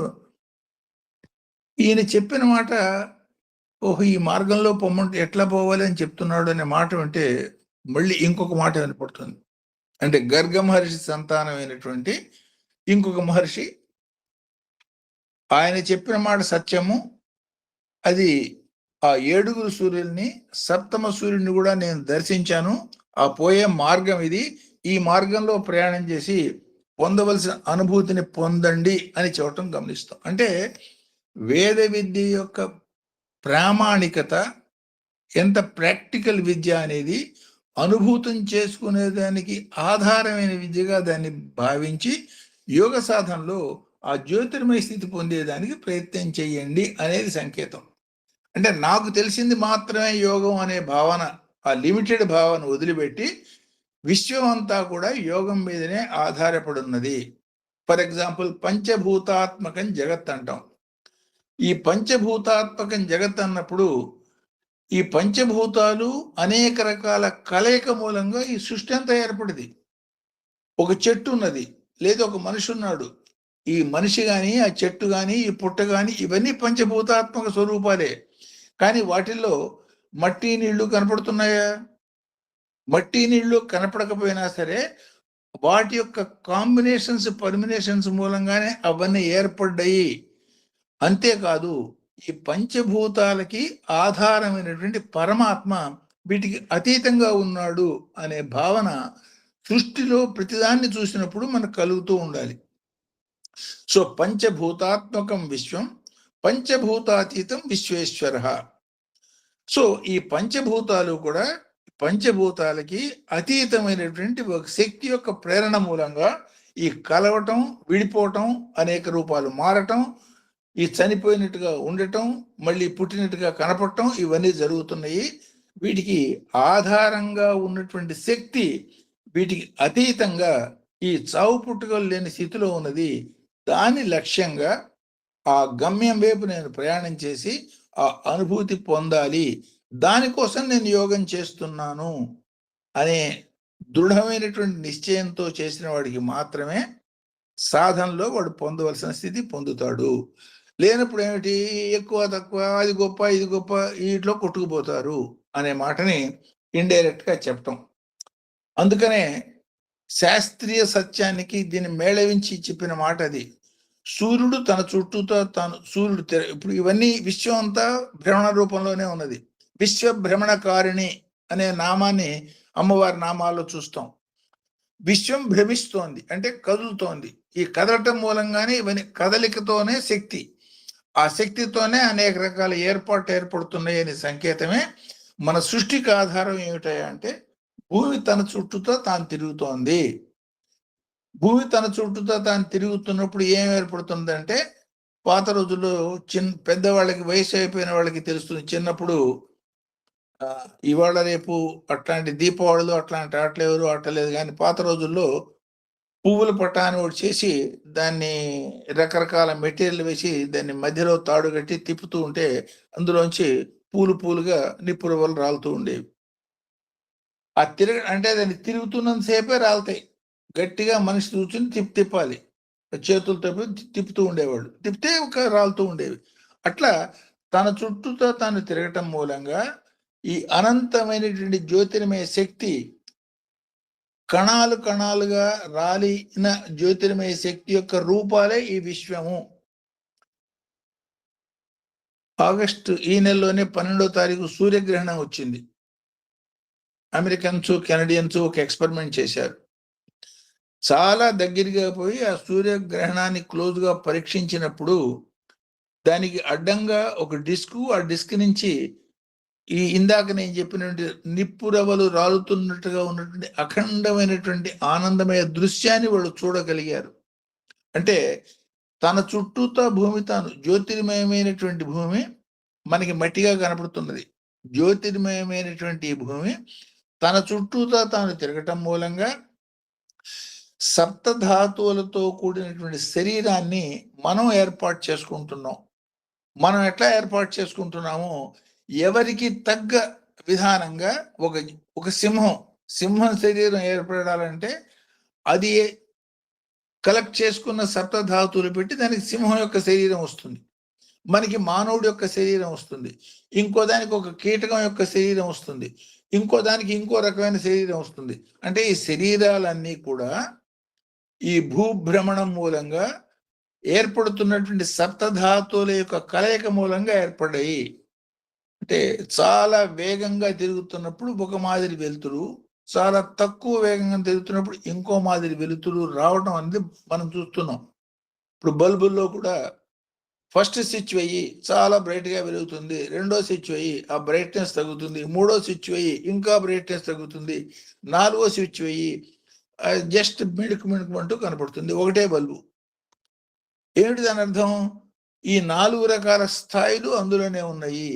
ఈయన చెప్పిన మాట. ఓహో, ఈ మార్గంలో పొమ్మంటే ఎట్లా పోవాలి అని చెప్తున్నాడు అనే మాట వింటే మళ్ళీ ఇంకొక మాట వినపడుతుంది. అంటే గర్గ మహర్షి సంతానమైనటువంటి ఇంకొక మహర్షి, ఆయన చెప్పిన మాట సత్యము, అది ఆ 7 సూర్యుల్ని, సప్తమ సూర్యుడిని కూడా నేను దర్శించాను, ఆ పోయే మార్గం ఇది, ఈ మార్గంలో ప్రయాణం చేసి పొందవలసిన అనుభూతిని పొందండి అని చెప్పటం గమనిస్తాం. అంటే వేద విద్య యొక్క ప్రామాణికత, ఎంత ప్రాక్టికల్ విద్య అనేది అనుభూతం చేసుకునేదానికి ఆధారమైన విద్యగా దాన్ని భావించి యోగ సాధనలో ఆ జ్యోతిర్మయ స్థితి పొందేదానికి ప్రయత్నం చేయండి అనేది సంకేతం. అంటే నాకు తెలిసింది మాత్రమే యోగం అనే భావన, ఆ లిమిటెడ్ భావన వదిలిపెట్టి విశ్వం అంతా కూడా యోగం మీదనే ఆధారపడి ఉన్నది. ఫర్ ఎగ్జాంపుల్, పంచభూతాత్మకం జగత్ అంటాం. ఈ పంచభూతాత్మకం జగత్ అన్నప్పుడు ఈ పంచభూతాలు అనేక రకాల కలయిక మూలంగా ఈ సృష్టి అంతా ఏర్పడింది. ఒక చెట్టు ఉన్నది, లేదా ఒక మనిషి ఉన్నాడు. ఈ మనిషి కానీ, ఆ చెట్టు కానీ, ఈ పుట్ట కానీ, ఇవన్నీ పంచభూతాత్మక స్వరూపాలే. కానీ వాటిల్లో మట్టి నీళ్లు కనపడుతున్నాయా? మట్టి నీళ్లు కనపడకపోయినా సరే వాటి యొక్క కాంబినేషన్స్, పర్మినేషన్స్ మూలంగానే అవన్నీ ఏర్పడ్డాయి. అంతేకాదు, ఈ పంచభూతాలకి ఆధారమైనటువంటి పరమాత్మ వీటికి అతీతంగా ఉన్నాడు అనే భావన సృష్టిలో ప్రతిదాన్ని చూసినప్పుడు మనకు కలుగుతూ ఉండాలి. సో పంచభూతాత్మకం విశ్వం, పంచభూతాతీతం విశ్వేశ్వర. సో ఈ పంచభూతాలు కూడా పంచభూతాలకి అతీతమైనటువంటి ఒక శక్తి యొక్క ప్రేరణ మూలంగా ఈ కలవటం, విడిపోవటం, అనేక రూపాలు మారటం, ఈ చనిపోయినట్టుగా ఉండటం, మళ్ళీ పుట్టినట్టుగా కనపడటం, ఇవన్నీ జరుగుతున్నాయి. వీటికి ఆధారంగా ఉన్నటువంటి శక్తి వీటికి అతీతంగా ఈ చావు పుట్టుకలు లేని స్థితిలో ఉన్నది. దాని లక్ష్యంగా ఆ గమ్యం వైపు నేను ప్రయాణం చేసి ఆ అనుభూతి పొందాలి, దానికోసం నేను యోగం చేస్తున్నాను అనే దృఢమైనటువంటి నిశ్చయంతో చేసిన వాడికి మాత్రమే సాధనలో వాడు పొందవలసిన స్థితి పొందుతాడు. లేనప్పుడు ఏమిటి, ఎక్కువ తక్కువ, అది గొప్ప ఇది గొప్ప, వీటిలో కొట్టుకుపోతారు అనే మాటని ఇండైరెక్ట్గా చెప్పటం. అందుకనే శాస్త్రీయ సత్యానికి దీన్ని మేళవించి చెప్పిన మాట అది. సూర్యుడు తన చుట్టూతో సూర్యుడు ఇప్పుడు ఇవన్నీ విశ్వం అంతా భ్రమణ రూపంలోనే ఉన్నది. విశ్వభ్రమణకారిణి అనే నామాన్ని అమ్మవారి నామాల్లో చూస్తాం. విశ్వం భ్రమిస్తోంది అంటే కదులుతోంది. ఈ కదలటం మూలంగానే ఇవన్నీ, కదలికతోనే శక్తి, ఆ శక్తితోనే అనేక రకాల ఏర్పడుతున్నాయి అనే సంకేతమే. మన సృష్టికి ఆధారం ఏమిటాయా అంటే, భూమి తన చుట్టూతో తాను తిరుగుతోంది. భూమి తన చుట్టూతో తాను తిరుగుతున్నప్పుడు ఏం ఏర్పడుతుంది అంటే, పాత రోజుల్లో పెద్దవాళ్ళకి, వయసు అయిపోయిన వాళ్ళకి తెలుస్తుంది. చిన్నప్పుడు ఇవాళ రేపు అట్లాంటి దీపావళిలో అట్లాంటి ఆటలు ఎవరు ఆటలేదు, కానీ పాత రోజుల్లో పువ్వుల పటాన్ని ఒకటి చేసి దాన్ని రకరకాల మెటీరియల్ వేసి దాన్ని మధ్యలో తాడు కట్టి తిప్పుతూ ఉంటే అందులోంచి పూలుగా నిప్పురవ్వలు రాలుతూ ఉండేవి. ఆ అంటే దాన్ని తిరుగుతున్నంతసేపే రాలుతాయి. గట్టిగా మనిషి కూర్చుని తిప్పాలి, చేతులతో తిప్పుతూ ఉండేవాళ్ళు, తిప్పితే ఒక రాలుతూ ఉండేవి. అట్లా తన చుట్టూతో తాను తిరగటం మూలంగా ఈ అనంతమైనటువంటి జ్యోతిర్మయ శక్తి కణాలు కణాలుగా రాలిన జ్యోతిర్మయ శక్తి యొక్క రూపాలే ఈ విశ్వము. ఆగస్టు ఈ నెలలోనే 12వ తారీఖు సూర్యగ్రహణం వచ్చింది. అమెరికన్స్ కెనడియన్స్ ఒక ఎక్స్పెరిమెంట్ చేశారు. చాలా దగ్గరగా పోయి ఆ సూర్యగ్రహణాన్ని క్లోజ్గా పరీక్షించినప్పుడు దానికి అడ్డంగా ఒక డిస్క్, ఆ డిస్క్ నుంచి ఈ ఇందాక నేను చెప్పినటువంటి నిప్పురవలు రాలుతున్నట్టుగా ఉన్నటువంటి అఖండమైనటువంటి ఆనందమయ దృశ్యాన్ని వాళ్ళు చూడగలిగారు. అంటే తన చుట్టూతా భూమి, తాను జ్యోతిర్మయమైనటువంటి భూమి మనకి మట్టిగా కనపడుతున్నది. జ్యోతిర్మయమైనటువంటి భూమి తన చుట్టూతా తాను తిరగటం మూలంగా సప్తధాతువులతో కూడినటువంటి శరీరాన్ని మనం ఏర్పాటు చేసుకుంటున్నాం. మనం ఎట్లా ఏర్పాటు చేసుకుంటున్నామో ఎవరికి తగ్గ విధానంగా ఒక సింహం శరీరం ఏర్పడాలంటే అది కలెక్ట్ చేసుకున్న సప్తధాతువులు పెట్టి దానికి సింహం యొక్క శరీరం వస్తుంది. మనకి మానవుడి యొక్క శరీరం వస్తుంది. ఇంకో దానికి ఒక కీటకం యొక్క శరీరం వస్తుంది. ఇంకో దానికి ఇంకో రకమైన శరీరం వస్తుంది. అంటే ఈ శరీరాలన్నీ కూడా ఈ భూభ్రమణం మూలంగా ఏర్పడుతున్నటువంటి సప్తధాతువుల యొక్క కలయిక మూలంగా ఏర్పడ్డాయి. అంటే చాలా వేగంగా తిరుగుతున్నప్పుడు ఒక మాదిరి వెలుతురు, చాలా తక్కువ వేగంగా తిరుగుతున్నప్పుడు ఇంకో మాదిరి వెలుతురు రావడం అనేది మనం చూస్తున్నాం. ఇప్పుడు బల్బుల్లో కూడా ఫస్ట్ స్విచ్ వెయ్యి చాలా బ్రైట్గా వెలుగుతుంది, రెండో స్విచ్ వెయ్యి ఆ బ్రైట్నెస్ తగ్గుతుంది, మూడో స్విచ్ వెయ్యి ఇంకా బ్రైట్నెస్ తగ్గుతుంది, నాలుగో స్విచ్ వెయ్యి జస్ట్ మిణుకుమంటూ కనపడుతుంది. ఒకటే బల్బు. ఏమిటి దాని అర్థం? ఈ 4 రకాల స్థాయిలు అందులోనే ఉన్నాయి.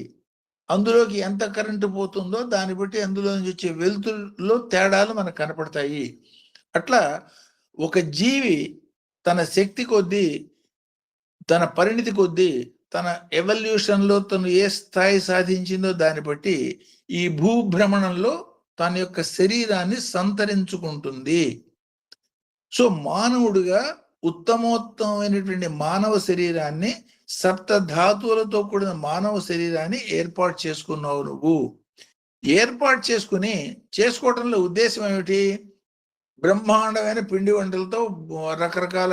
అందులోకి ఎంత కరెంటు పోతుందో దాన్ని బట్టి అందులో నుంచి వచ్చే వెలుతురులో తేడాలు మనకు కనపడతాయి. అట్లా ఒక జీవి తన శక్తి కొద్దీ, తన పరిణితి కొద్దీ, తన ఎవల్యూషన్లో తను ఏ స్థాయి సాధించిందో దాన్ని బట్టి ఈ భూభ్రమణంలో తన యొక్క శరీరాన్ని సంతరించుకుంటుంది. సో మానవుడిగా ఉత్తమోత్తమైనటువంటి మానవ శరీరాన్ని, సప్తధాతువులతో కూడిన మానవ శరీరాన్ని ఏర్పాటు చేసుకున్నావు నువ్వు. ఏర్పాటు చేసుకోవటంలో ఉద్దేశం ఏమిటి? బ్రహ్మాండమైన పిండి వంటలతో రకరకాల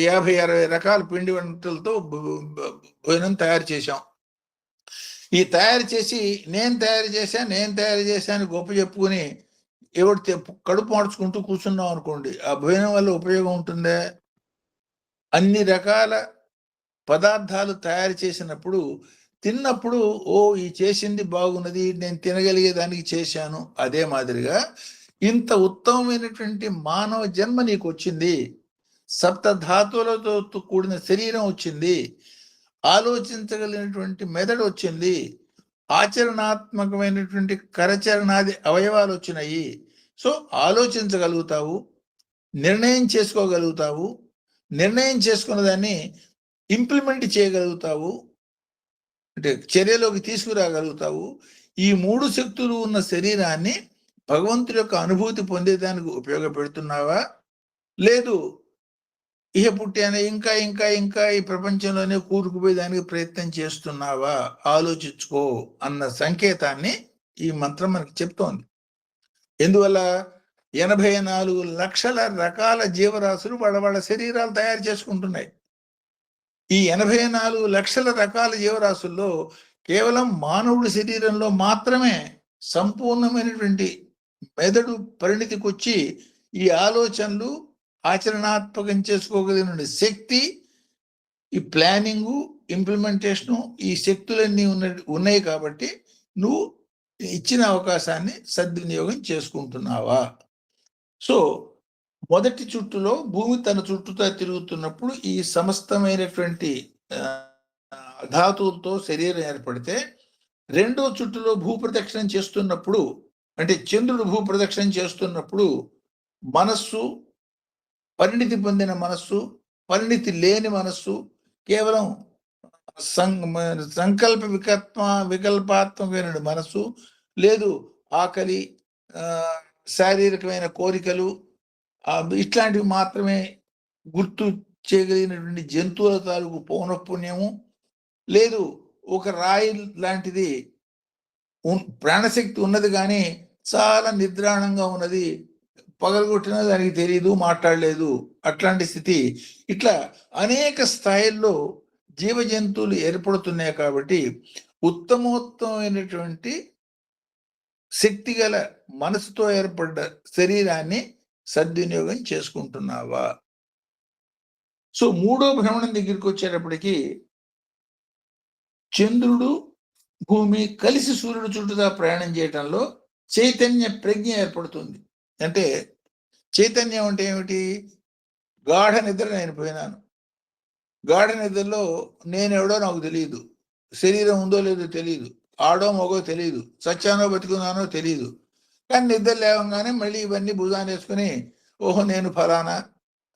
50-60 రకాల పిండి వంటలతో భోజనం తయారు చేశాం. ఈ తయారు చేసి నేను తయారు చేశాను గొప్ప చెప్పుకుని ఎవరు కడుపు మార్చుకుంటూ కూర్చున్నాం అనుకోండి, ఆ భోజనం వల్ల ఉపయోగం ఉంటుందే? అన్ని రకాల పదార్థాలు తయారు చేసినప్పుడు తిన్నప్పుడు ఈ చేసింది బాగున్నది, నేను తినగలిగేదానికి చేశాను. అదే మాదిరిగా ఇంత ఉత్తమమైనటువంటి మానవ జన్మ నీకు వచ్చింది, సప్తధాతువులతో కూడిన శరీరం వచ్చింది, ఆలోచించగలిగినటువంటి మెదడు వచ్చింది, ఆచరణాత్మకమైనటువంటి కరచరణాది అవయవాలు వచ్చినాయి. సో ఆలోచించగలుగుతావు, నిర్ణయం చేసుకోగలుగుతావు, నిర్ణయం చేసుకున్న దాన్ని ఇంప్లిమెంట్ చేయగలుగుతావు, అంటే చర్యలోకి తీసుకురాగలుగుతావు. ఈ 3 శక్తులు ఉన్న శరీరాన్ని భగవంతుడి యొక్క అనుభూతి పొందేదానికి ఉపయోగపెడుతున్నావా? లేదు ఇహ పుట్టానే ఇంకా ఇంకా ఇంకా ఈ ప్రపంచంలోనే కూరుకుపోయేదానికి ప్రయత్నం చేస్తున్నావా? ఆలోచించుకో అన్న సంకేతాన్ని ఈ మంత్రం మనకి చెప్తోంది. ఎందువల్ల 84 లక్షల రకాల జీవరాశులు వాళ్ళ శరీరాలు తయారు చేసుకుంటున్నాయి. ఈ 84 లక్షల రకాల జీవరాశుల్లో కేవలం మానవుడి శరీరంలో మాత్రమే సంపూర్ణమైనటువంటి మెదడు పరిణితికి వచ్చి ఈ ఆలోచనలు ఆచరణాత్మకం చేసుకోగలిగిన శక్తి, ఈ ప్లానింగు, ఇంప్లిమెంటేషను, ఈ శక్తులన్నీ ఉన్నాయి. కాబట్టి నువ్వు ఇచ్చిన అవకాశాన్ని సద్వినియోగం చేసుకుంటున్నావా? సో మొదటి చుట్టులో భూమి తన చుట్టూతో తిరుగుతున్నప్పుడు ఈ సమస్తమైనటువంటి ధాతువులతో శరీరం ఏర్పడితే, రెండో చుట్టులో భూప్రదక్షిణం చేస్తున్నప్పుడు, అంటే చంద్రుడు భూప్రదక్షిణం చేస్తున్నప్పుడు మనస్సు, పరిణితి పొందిన మనస్సు, పరిణితి లేని మనస్సు, కేవలం సంకల్ప వికల్పాత్మకమైన మనస్సు, లేదు ఆకలి, శారీరకమైన కోరికలు, ఇట్లాంటివి మాత్రమే గుర్తు చేయగలిగినటువంటి జంతువుల తాలూకు పౌనఃపుణ్యము, లేదు ఒక రాయి లాంటిది ప్రాణశక్తి ఉన్నది కానీ చాలా నిద్రాణంగా ఉన్నది, పగలగొట్టినా దానికి తెలియదు, మాట్లాడలేదు, అట్లాంటి స్థితి. ఇట్లా అనేక స్థాయిల్లో జీవ జంతువులు ఏర్పడుతున్నాయి. కాబట్టి ఉత్తమోత్తమైనటువంటి శక్తి గల మనసుతో ఏర్పడ్డ శరీరాన్ని సద్వినియోగం చేసుకుంటున్నావా? సో మూడో భ్రమణం దగ్గరికి వచ్చేటప్పటికి చంద్రుడు భూమి కలిసి సూర్యుడు చుట్టూతా ప్రయాణం చేయటంలో చైతన్య ప్రజ్ఞ ఏర్పడుతుంది. అంటే చైతన్యం అంటే ఏమిటి? గాఢ నిద్ర నేను పోయినాను, గాఢ నిద్రలో నేనెవడో నాకు తెలియదు, శరీరం ఉందో లేదో తెలియదు, ఆడో మగో తెలియదు, సత్యానో బతికున్నానో తెలియదు. కానీ నిద్ర లేవగానే మళ్ళీ ఇవన్నీ భుజాన్ని వేసుకుని ఓహో నేను ఫలానా,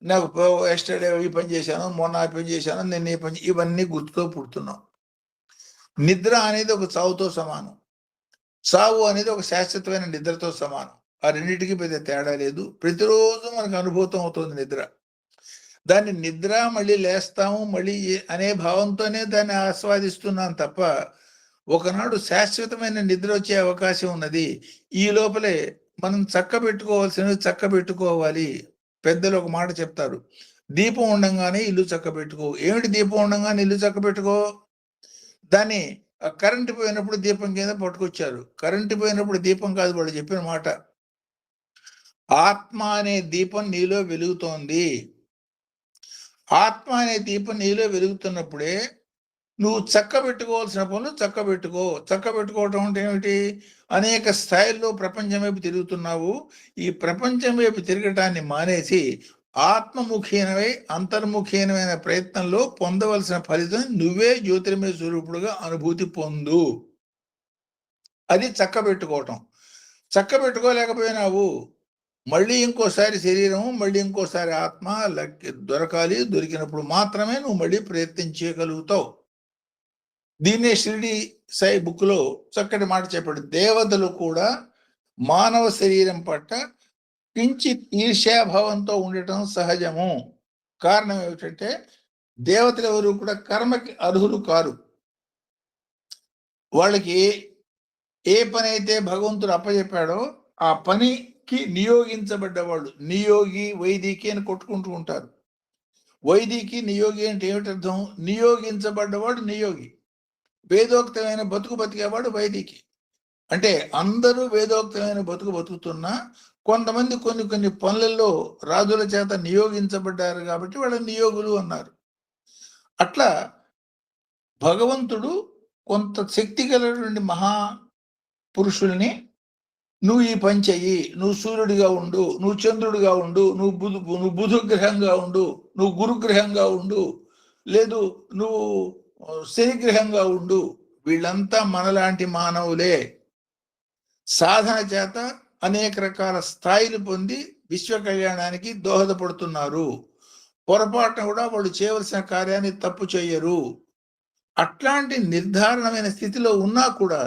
నాకు ఎస్టర్డే ఈ పని చేశాను, మొన్న ఈ పని చేశాను, నిన్న ఈ పని, ఇవన్నీ గుర్తుతో పుడుతున్నాం. నిద్ర అనేది ఒక చావుతో సమానం, సావు అనేది ఒక శాశ్వతమైన నిద్రతో సమానం. ఆ రెండింటికి పెద్ద తేడా లేదు. ప్రతిరోజు మనకు అనుభూతం అవుతుంది నిద్ర. దాన్ని నిద్ర, మళ్ళీ లేస్తాము మళ్ళీ అనే భావంతోనే దాన్ని ఆస్వాదిస్తున్నాం తప్ప ఒకనాడు శాశ్వతమైన నిద్ర వచ్చే అవకాశం ఉన్నది. ఈ లోపలే మనం చక్క పెట్టుకోవాల్సినవి చక్క పెట్టుకోవాలి. పెద్దలు ఒక మాట చెప్తారు, దీపం ఉండంగానే ఇల్లు చక్క పెట్టుకో. ఏమిటి దీపం ఉండంగానే ఇల్లు చక్క పెట్టుకో? దాన్ని కరెంటు పోయినప్పుడు దీపం కింద పట్టుకొచ్చారు. కరెంటు పోయినప్పుడు దీపం కాదు వాళ్ళు చెప్పిన మాట. ఆత్మ అనే దీపం నీలో వెలుగుతోంది. ఆత్మ అనే దీపం నీలో వెలుగుతున్నప్పుడే నువ్వు చక్క పెట్టుకోవాల్సిన పనులు చక్క పెట్టుకో. చక్క పెట్టుకోవటం అంటే ఏమిటి? అనేక స్థాయిల్లో ప్రపంచం వైపు తిరుగుతున్నావు. ఈ ప్రపంచం వైపు తిరగటాన్ని మానేసి ఆత్మముఖీనమై అంతర్ముఖీనమైన ప్రయత్నంలో పొందవలసిన ఫలితం నువ్వే జ్యోతిర్మయ స్వరూపుడుగా అనుభూతి పొందు. అది చక్క పెట్టుకోవటం. చక్క పెట్టుకోలేకపోయినావు, మళ్ళీ ఇంకోసారి శరీరం, మళ్ళీ ఇంకోసారి ఆత్మ దొరకాలి. దొరికినప్పుడు మాత్రమే నువ్వు మళ్ళీ ప్రయత్నం చేయగలుగుతావు. దీన్నే షిరిడి సాయి బుక్లో చక్కటి మాట చెప్పాడు. దేవతలు కూడా మానవ శరీరం పట్ల కించిత్ ఈర్ష్యాభావంతో ఉండటం సహజము. కారణం ఏమిటంటే దేవతలు ఎవరు కూడా కర్మకి అర్హులు కారు. వాళ్ళకి ఏ పని అయితే భగవంతుడు అప్పచెప్పాడో ఆ పనికి నియోగించబడ్డవాళ్ళు. నియోగి వైదికి అని కొట్టుకుంటూ ఉంటారు. వైదికి నియోగి అంటే ఏమిటర్థం? నియోగించబడ్డవాడు నియోగి. వేదోక్తమైన బతుకు బతికేవాడు వైదికి. అంటే అందరూ వేదోక్తమైన బతుకు బతుకుతున్నా కొంతమంది కొన్ని కొన్ని పనులలో రాజుల చేత నియోగించబడ్డారు కాబట్టి వాళ్ళని నియోగులు అన్నారు. అట్లా భగవంతుడు కొంత శక్తి కలిగినటువంటి మహా పురుషుల్ని నువ్వు ఈ పని చెయ్యి, నువ్వు సూర్యుడిగా ఉండు, నువ్వు చంద్రుడిగా ఉండు, నువ్వు బుధగ్రహంగా ఉండు, నువ్వు గురుగ్రహంగా ఉండు, లేదు నువ్వు శనిగ్రహంగా ఉండు. వీళ్ళంతా మనలాంటి మానవులే. సాధన చేత అనేక రకాల స్థాయిలు పొంది విశ్వ కళ్యాణానికి దోహదపడుతున్నారు. పొరపాటున కూడా వాళ్ళు చేయవలసిన కార్యాన్ని తప్పు చేయరు. అట్లాంటి నిర్ధారణమైన స్థితిలో ఉన్నా కూడా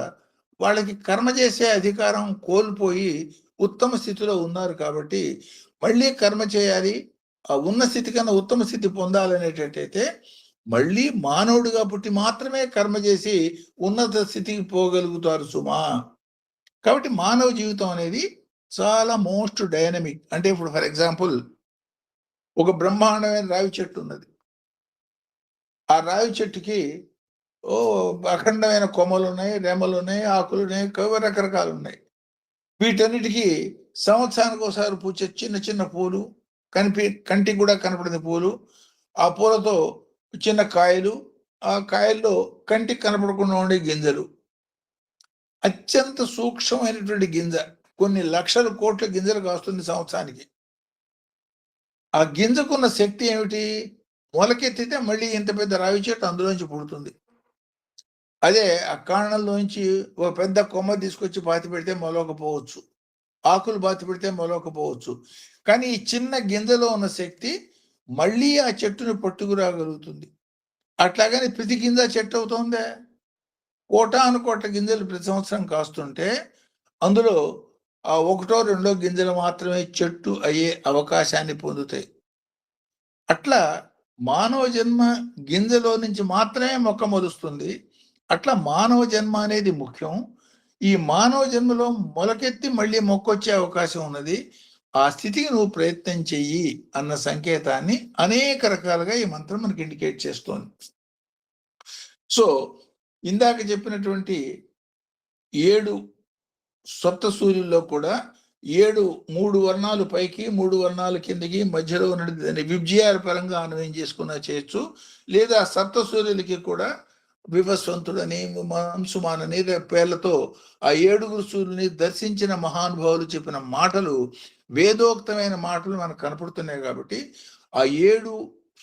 వాళ్ళకి కర్మ చేసే అధికారం కోల్పోయి ఉత్తమ స్థితిలో ఉన్నారు. కాబట్టి మళ్ళీ కర్మ చేయాలి, ఆ ఉన్న స్థితి కన్నా ఉత్తమ స్థితి పొందాలనేటట్టయితే మళ్ళీ మానవుడిగా పుట్టి మాత్రమే కర్మ చేసి ఉన్నత స్థితికి పోగలుగుతారు సుమా. కాబట్టి మానవ జీవితం అనేది చాలా మోస్ట్ డైనమిక్. అంటే ఇప్పుడు ఫర్ ఎగ్జాంపుల్ ఒక బ్రహ్మాండమైన రావి చెట్టు ఉన్నది. ఆ రావి చెట్టుకి అఖండమైన కొమ్మలు ఉన్నాయి, రెమ్మలు ఉన్నాయి, ఆకులు ఉన్నాయి, రకరకాలు ఉన్నాయి. వీటన్నిటికీ సంవత్సరానికి ఒకసారి పూచే చిన్న చిన్న పూలు, కంటికి కూడా కనపడిన పూలు, ఆ పూలతో చిన్న కాయలు, ఆ కాయల్లో కంటికి కనపడకుండా ఉండే గింజలు, అత్యంత సూక్ష్మమైనటువంటి గింజ, కొన్ని లక్షల కోట్ల గింజలు కాస్తుంది సంవత్సరానికి. ఆ గింజకున్న శక్తి ఏమిటి? మొలకెత్తితే మళ్ళీ ఇంత పెద్ద రావి చెట్టు అందులోంచి పుడుతుంది. అదే ఆ కాండంలోంచి ఒక పెద్ద కొమ్మ తీసుకొచ్చి పాతి పెడితే మొలవకపోవచ్చు, ఆకులు పాతి పెడితే మొలవకపోవచ్చు. కానీ ఈ చిన్న గింజలో ఉన్న శక్తి మళ్ళీ ఆ చెట్టును పట్టుకురాగలుగుతుంది. అట్లాగని ప్రతి గింజ చెట్టు అవుతుందే. కోటాను కోట్ల గింజలు ప్రతి సంవత్సరం కాస్తుంటే అందులో ఆ ఒకటో రెండో గింజలు మాత్రమే చెట్టు అయ్యే అవకాశాన్ని పొందుతాయి. అట్లా మానవ జన్మ గింజలో నుంచి మాత్రమే మొక్క మొలుస్తుంది. అట్లా మానవ జన్మ అనేది ముఖ్యం. ఈ మానవ జన్మలో మొలకెత్తి మళ్ళీ మొక్కొచ్చే అవకాశం ఉన్నది. ఆ స్థితికి నువ్వు ప్రయత్నం చెయ్యి అన్న సంకేతాన్ని అనేక రకాలుగా ఈ మంత్రం మనకి ఇండికేట్ చేస్తోంది. సో ఇందాక చెప్పినటువంటి 7 స్వప్త సూర్యుల్లో కూడా 3 వర్ణాలు పైకి 3 వర్ణాలు కిందకి మధ్యలో ఉన్నది విబ్జిఆర్ పరంగా అన్వయం చేసుకున్నా చేయొచ్చు. లేదా సప్త సూర్యులకి కూడా వివస్వంతుడని అంశుమానని పేర్లతో ఆ 7 సూర్యుని దర్శించిన మహానుభావులు చెప్పిన మాటలు వేదోక్తమైన మాటలు మనకు కనపడుతున్నాయి. కాబట్టి ఆ 7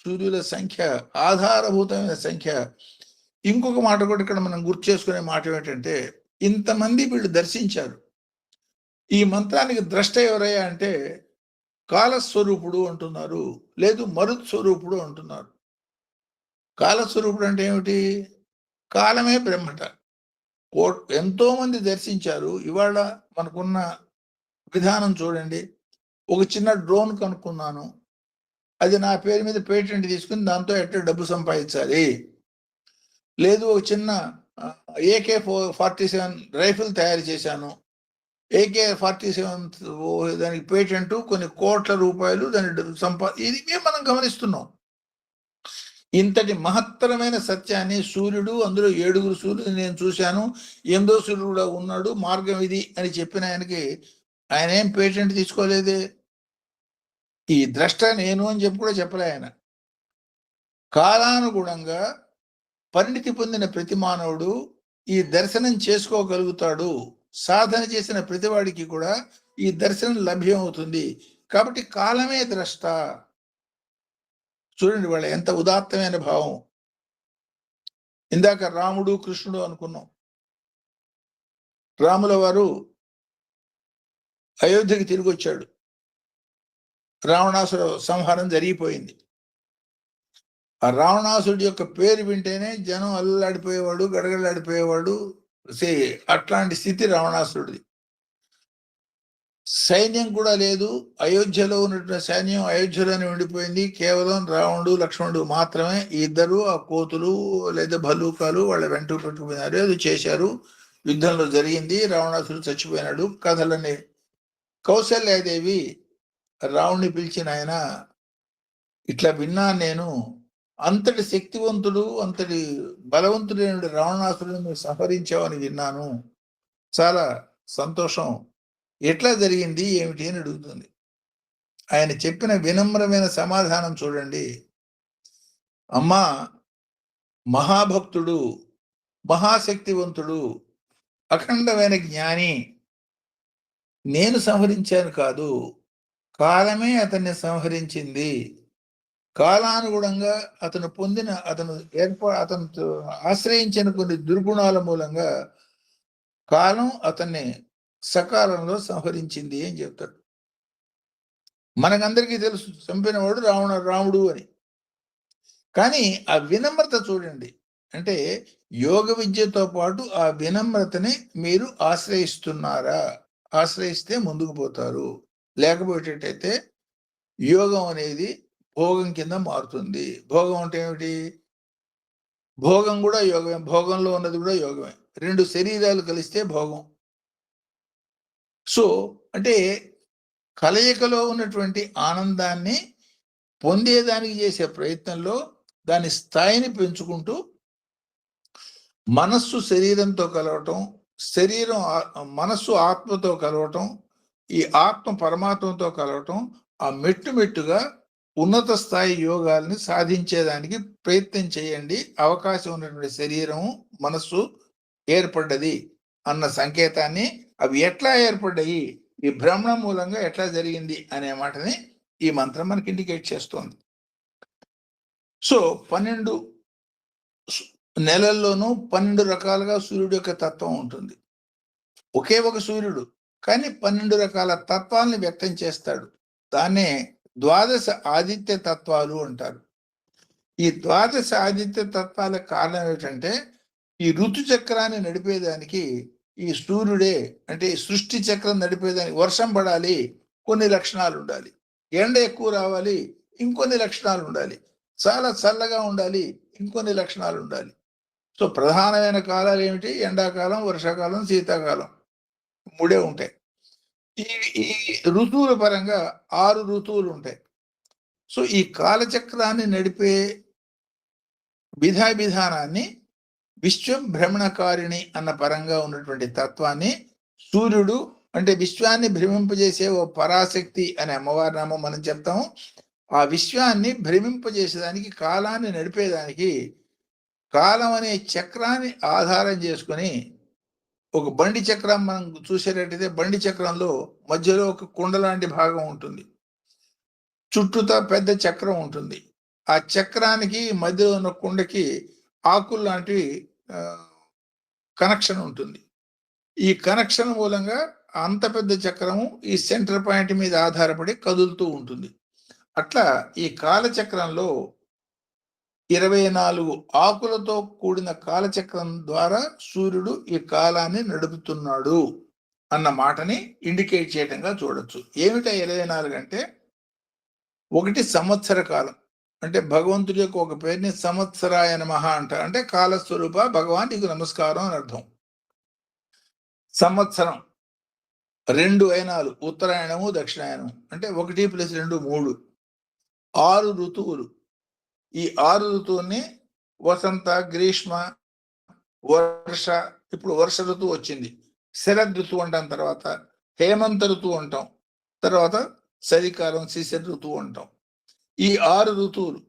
సూర్యుల సంఖ్య ఆధారభూతమైన సంఖ్య. ఇంకొక మాట కూడా ఇక్కడ మనం గుర్తు చేసుకునే మాట ఏంటంటే, ఇంతమంది వీళ్ళు దర్శించారు. ఈ మంత్రానికి ద్రష్ట ఎవరయ్యా అంటే కాలస్వరూపుడు అంటున్నారు, లేదు మరుత్ స్వరూపుడు అంటున్నారు. కాలస్వరూపుడు అంటే ఏమిటి? కాలమే బ్రహ్మట. ఎంతో మంది దర్శించారు. ఇవాళ మనకున్న విధానం చూడండి. ఒక చిన్న డ్రోన్ కనుక్కున్నాను, అది నా పేరు మీద పేటెంట్ తీసుకుని దాంతో ఎట్లా డబ్బు సంపాదించాలి. లేదు ఒక చిన్న AK-47 రైఫిల్ తయారు చేశాను, AK-47 దానికి పేటెంట్ కొన్ని కోట్ల రూపాయలు దాని ఇది మనం గమనిస్తున్నాం. ఇంతటి మహత్తరమైన సత్యాన్ని సూర్యుడు, అందులో 7 సూర్యుడు నేను చూశాను, 8వ సూర్యుడు కూడా ఉన్నాడు, మార్గం ఇది అని చెప్పిన ఆయన ఏం పేటెంట్ తీసుకోలేదే. ఈ ద్రష్ట నేను అని చెప్పి కూడా చెప్పలే ఆయన. కాలానుగుణంగా పరిణితి పొందిన ప్రతి మానవుడు ఈ దర్శనం చేసుకోగలుగుతాడు. సాధన చేసిన ప్రతివాడికి కూడా ఈ దర్శనం లభ్యం అవుతుంది. కాబట్టి కాలమే ద్రష్ట. చూడండి వాళ్ళ ఎంత ఉదాత్తమైన భావం. ఇందాక రాముడు కృష్ణుడు అనుకున్నాం. రాముల వారు అయోధ్యకి తిరిగి వచ్చాడు. రావణాసుర సంహారం జరిగిపోయింది. ఆ రావణాసుడి యొక్క పేరు వింటేనే జనం అల్లాడిపోయేవాడు, గడగడలాడిపోయేవాడు. అట్లాంటి స్థితి రావణాసురుడిది. సైన్యం కూడా లేదు. అయోధ్యలో ఉన్నటువంటి సైన్యం అయోధ్యలోనే ఉండిపోయింది. కేవలం రావణుడు, లక్ష్మణుడు మాత్రమే. ఇద్దరు ఆ కోతులు లేదా భల్లూకాలు వాళ్ళ వెంట పెట్టుకున్నారు. అది చేశారు. యుద్ధంలో జరిగింది. రావణాసురుడు చచ్చిపోయినాడు. కథలన్నీ. కౌసల్యాదేవి రావణ్ణి పిలిచిన ఆయన, ఇట్లా విన్నాను నేను, అంతటి శక్తివంతుడు, అంతటి బలవంతుడైన రావణాసురుడిని సంహరించావని విన్నాను, చాలా సంతోషం, ఎట్లా జరిగింది ఏమిటి అని అడుగుతుంది. ఆయన చెప్పిన వినమ్రమైన సమాధానం చూడండి. అమ్మా, మహాభక్తుడు, మహాశక్తివంతుడు, అఖండమైన జ్ఞాని నేను సంహరించాను కాదు, కాలమే అతన్ని సంహరించింది. కాలానుగుణంగా అతను ఆశ్రయించిన కొన్ని దుర్గుణాల మూలంగా కాలం అతన్ని సకాలంలో సంహరించింది అని చెప్తాడు. మనకందరికీ తెలుసు చంపినవాడు రాముడు అని. కానీ ఆ వినమ్రత చూడండి. అంటే యోగ విద్యతో పాటు ఆ వినమ్రతని మీరు ఆశ్రయిస్తున్నారా? ఆశ్రయిస్తే ముందుకు పోతారు. లేకపోయేటట్టయితే యోగం అనేది భోగం కింద మారుతుంది. భోగం అంటే ఏమిటి? భోగం కూడా యోగమే. భోగంలో ఉన్నది కూడా యోగమే. 2 శరీరాలు కలిస్తే భోగం. సో అంటే కలయికలో ఉన్నటువంటి ఆనందాన్ని పొందేదానికి చేసే ప్రయత్నంలో దాని స్థాయిని పెంచుకుంటూ మనస్సు శరీరంతో కలవటం, మనస్సు ఆత్మతో కలవటం, ఈ ఆత్మ పరమాత్మతో కలవటం, ఆ మెట్టుగా ఉన్నత స్థాయి యోగాల్ని సాధించేదానికి ప్రయత్నం చేయండి. అవకాశం ఉన్నటువంటి శరీరం, మనస్సు ఏర్పడ్డది అన్న సంకేతాన్ని, అవి ఎట్లా ఏర్పడ్డాయి, ఈ భ్రమణం మూలంగా ఎట్లా జరిగింది అనే మాటని ఈ మంత్రం మనకి ఇండికేట్ చేస్తోంది. సో 12 నెలల్లోనూ 12 రకాలుగా సూర్యుడు యొక్క తత్వం ఉంటుంది. ఒకే ఒక సూర్యుడు కానీ 12 రకాల తత్వాల్ని వ్యక్తం చేస్తాడు. దాన్నే ద్వాదశ ఆదిత్య తత్వాలు అంటారు. ఈ ద్వాదశ ఆదిత్య తత్వాల కారణం ఏమిటంటే, ఈ ఋతు చక్రాన్ని నడిపేదానికి ఈ సూర్యుడే, అంటే సృష్టి చక్రం నడిపేదానికి వర్షం పడాలి, కొన్ని లక్షణాలు ఉండాలి. ఎండ ఎక్కువ రావాలి, ఇంకొన్ని లక్షణాలు ఉండాలి. చాలా చల్లగా ఉండాలి, ఇంకొన్ని లక్షణాలు ఉండాలి. సో ప్రధానమైన కాలాలు ఏమిటి? ఎండాకాలం, వర్షాకాలం, శీతాకాలం, మూడే ఉంటాయి. ఈ ఈ ఋతువుల పరంగా 6 ఋతువులు ఉంటాయి. సో ఈ కాలచక్రాన్ని నడిపే విధానాన్ని విశ్వభ్రమణకారిణి అన్న పరంగా ఉన్నటువంటి తత్వాన్ని సూర్యుడు, అంటే విశ్వాన్ని భ్రమింపజేసే ఓ పరాశక్తి అనే అమ్మవారి నామం మనం చెప్తాము. ఆ విశ్వాన్ని భ్రమింపజేసేదానికి, కాలాన్ని నడిపేదానికి కాలం అనే చక్రాన్ని ఆధారం చేసుకొని, ఒక బండి చక్రం మనం చూసేటట్టయితే బండి చక్రంలో మధ్యలో ఒక కుండ లాంటి భాగం ఉంటుంది, చుట్టూతా పెద్ద చక్రం ఉంటుంది. ఆ చక్రానికి మధ్యలో ఉన్న కుండకి ఆకులు లాంటి కనెక్షన్ ఉంటుంది. ఈ కనెక్షన్ మూలంగా అంత పెద్ద చక్రము ఈ సెంటర్ పాయింట్ మీద ఆధారపడి కదులుతూ ఉంటుంది. అట్లా ఈ కాలచక్రంలో 24 ఆకులతో కూడిన కాలచక్రం ద్వారా సూర్యుడు ఈ కాలాన్ని నడుపుతున్నాడు అన్న మాటని ఇండికేట్ చేయటంగా చూడొచ్చు. ఏమిటా 24 అంటే, ఒకటి సంవత్సర కాలం, అంటే భగవంతుడి యొక్క ఒక పేరుని సంవత్సరాయ నమః అంటారు. అంటే కాలస్వరూప భగవాన్ నీకు నమస్కారం అని అర్థం. సంవత్సరం 2 అయినాలు, ఉత్తరాయణము దక్షిణాయనము, అంటే 1 + 2 3. 6 ఋతువులు. ఈ 6 ఋతువుల్ని వసంత, గ్రీష్మ, వర్ష, ఇప్పుడు వర్ష ఋతువు వచ్చింది, శరద్ ఋతువు అంటాం, తర్వాత హేమంత ఋతువు అంటాం, తర్వాత చలికాలం శిశిర ఋతువు అంటాం. ఈ 6 ఋతువులు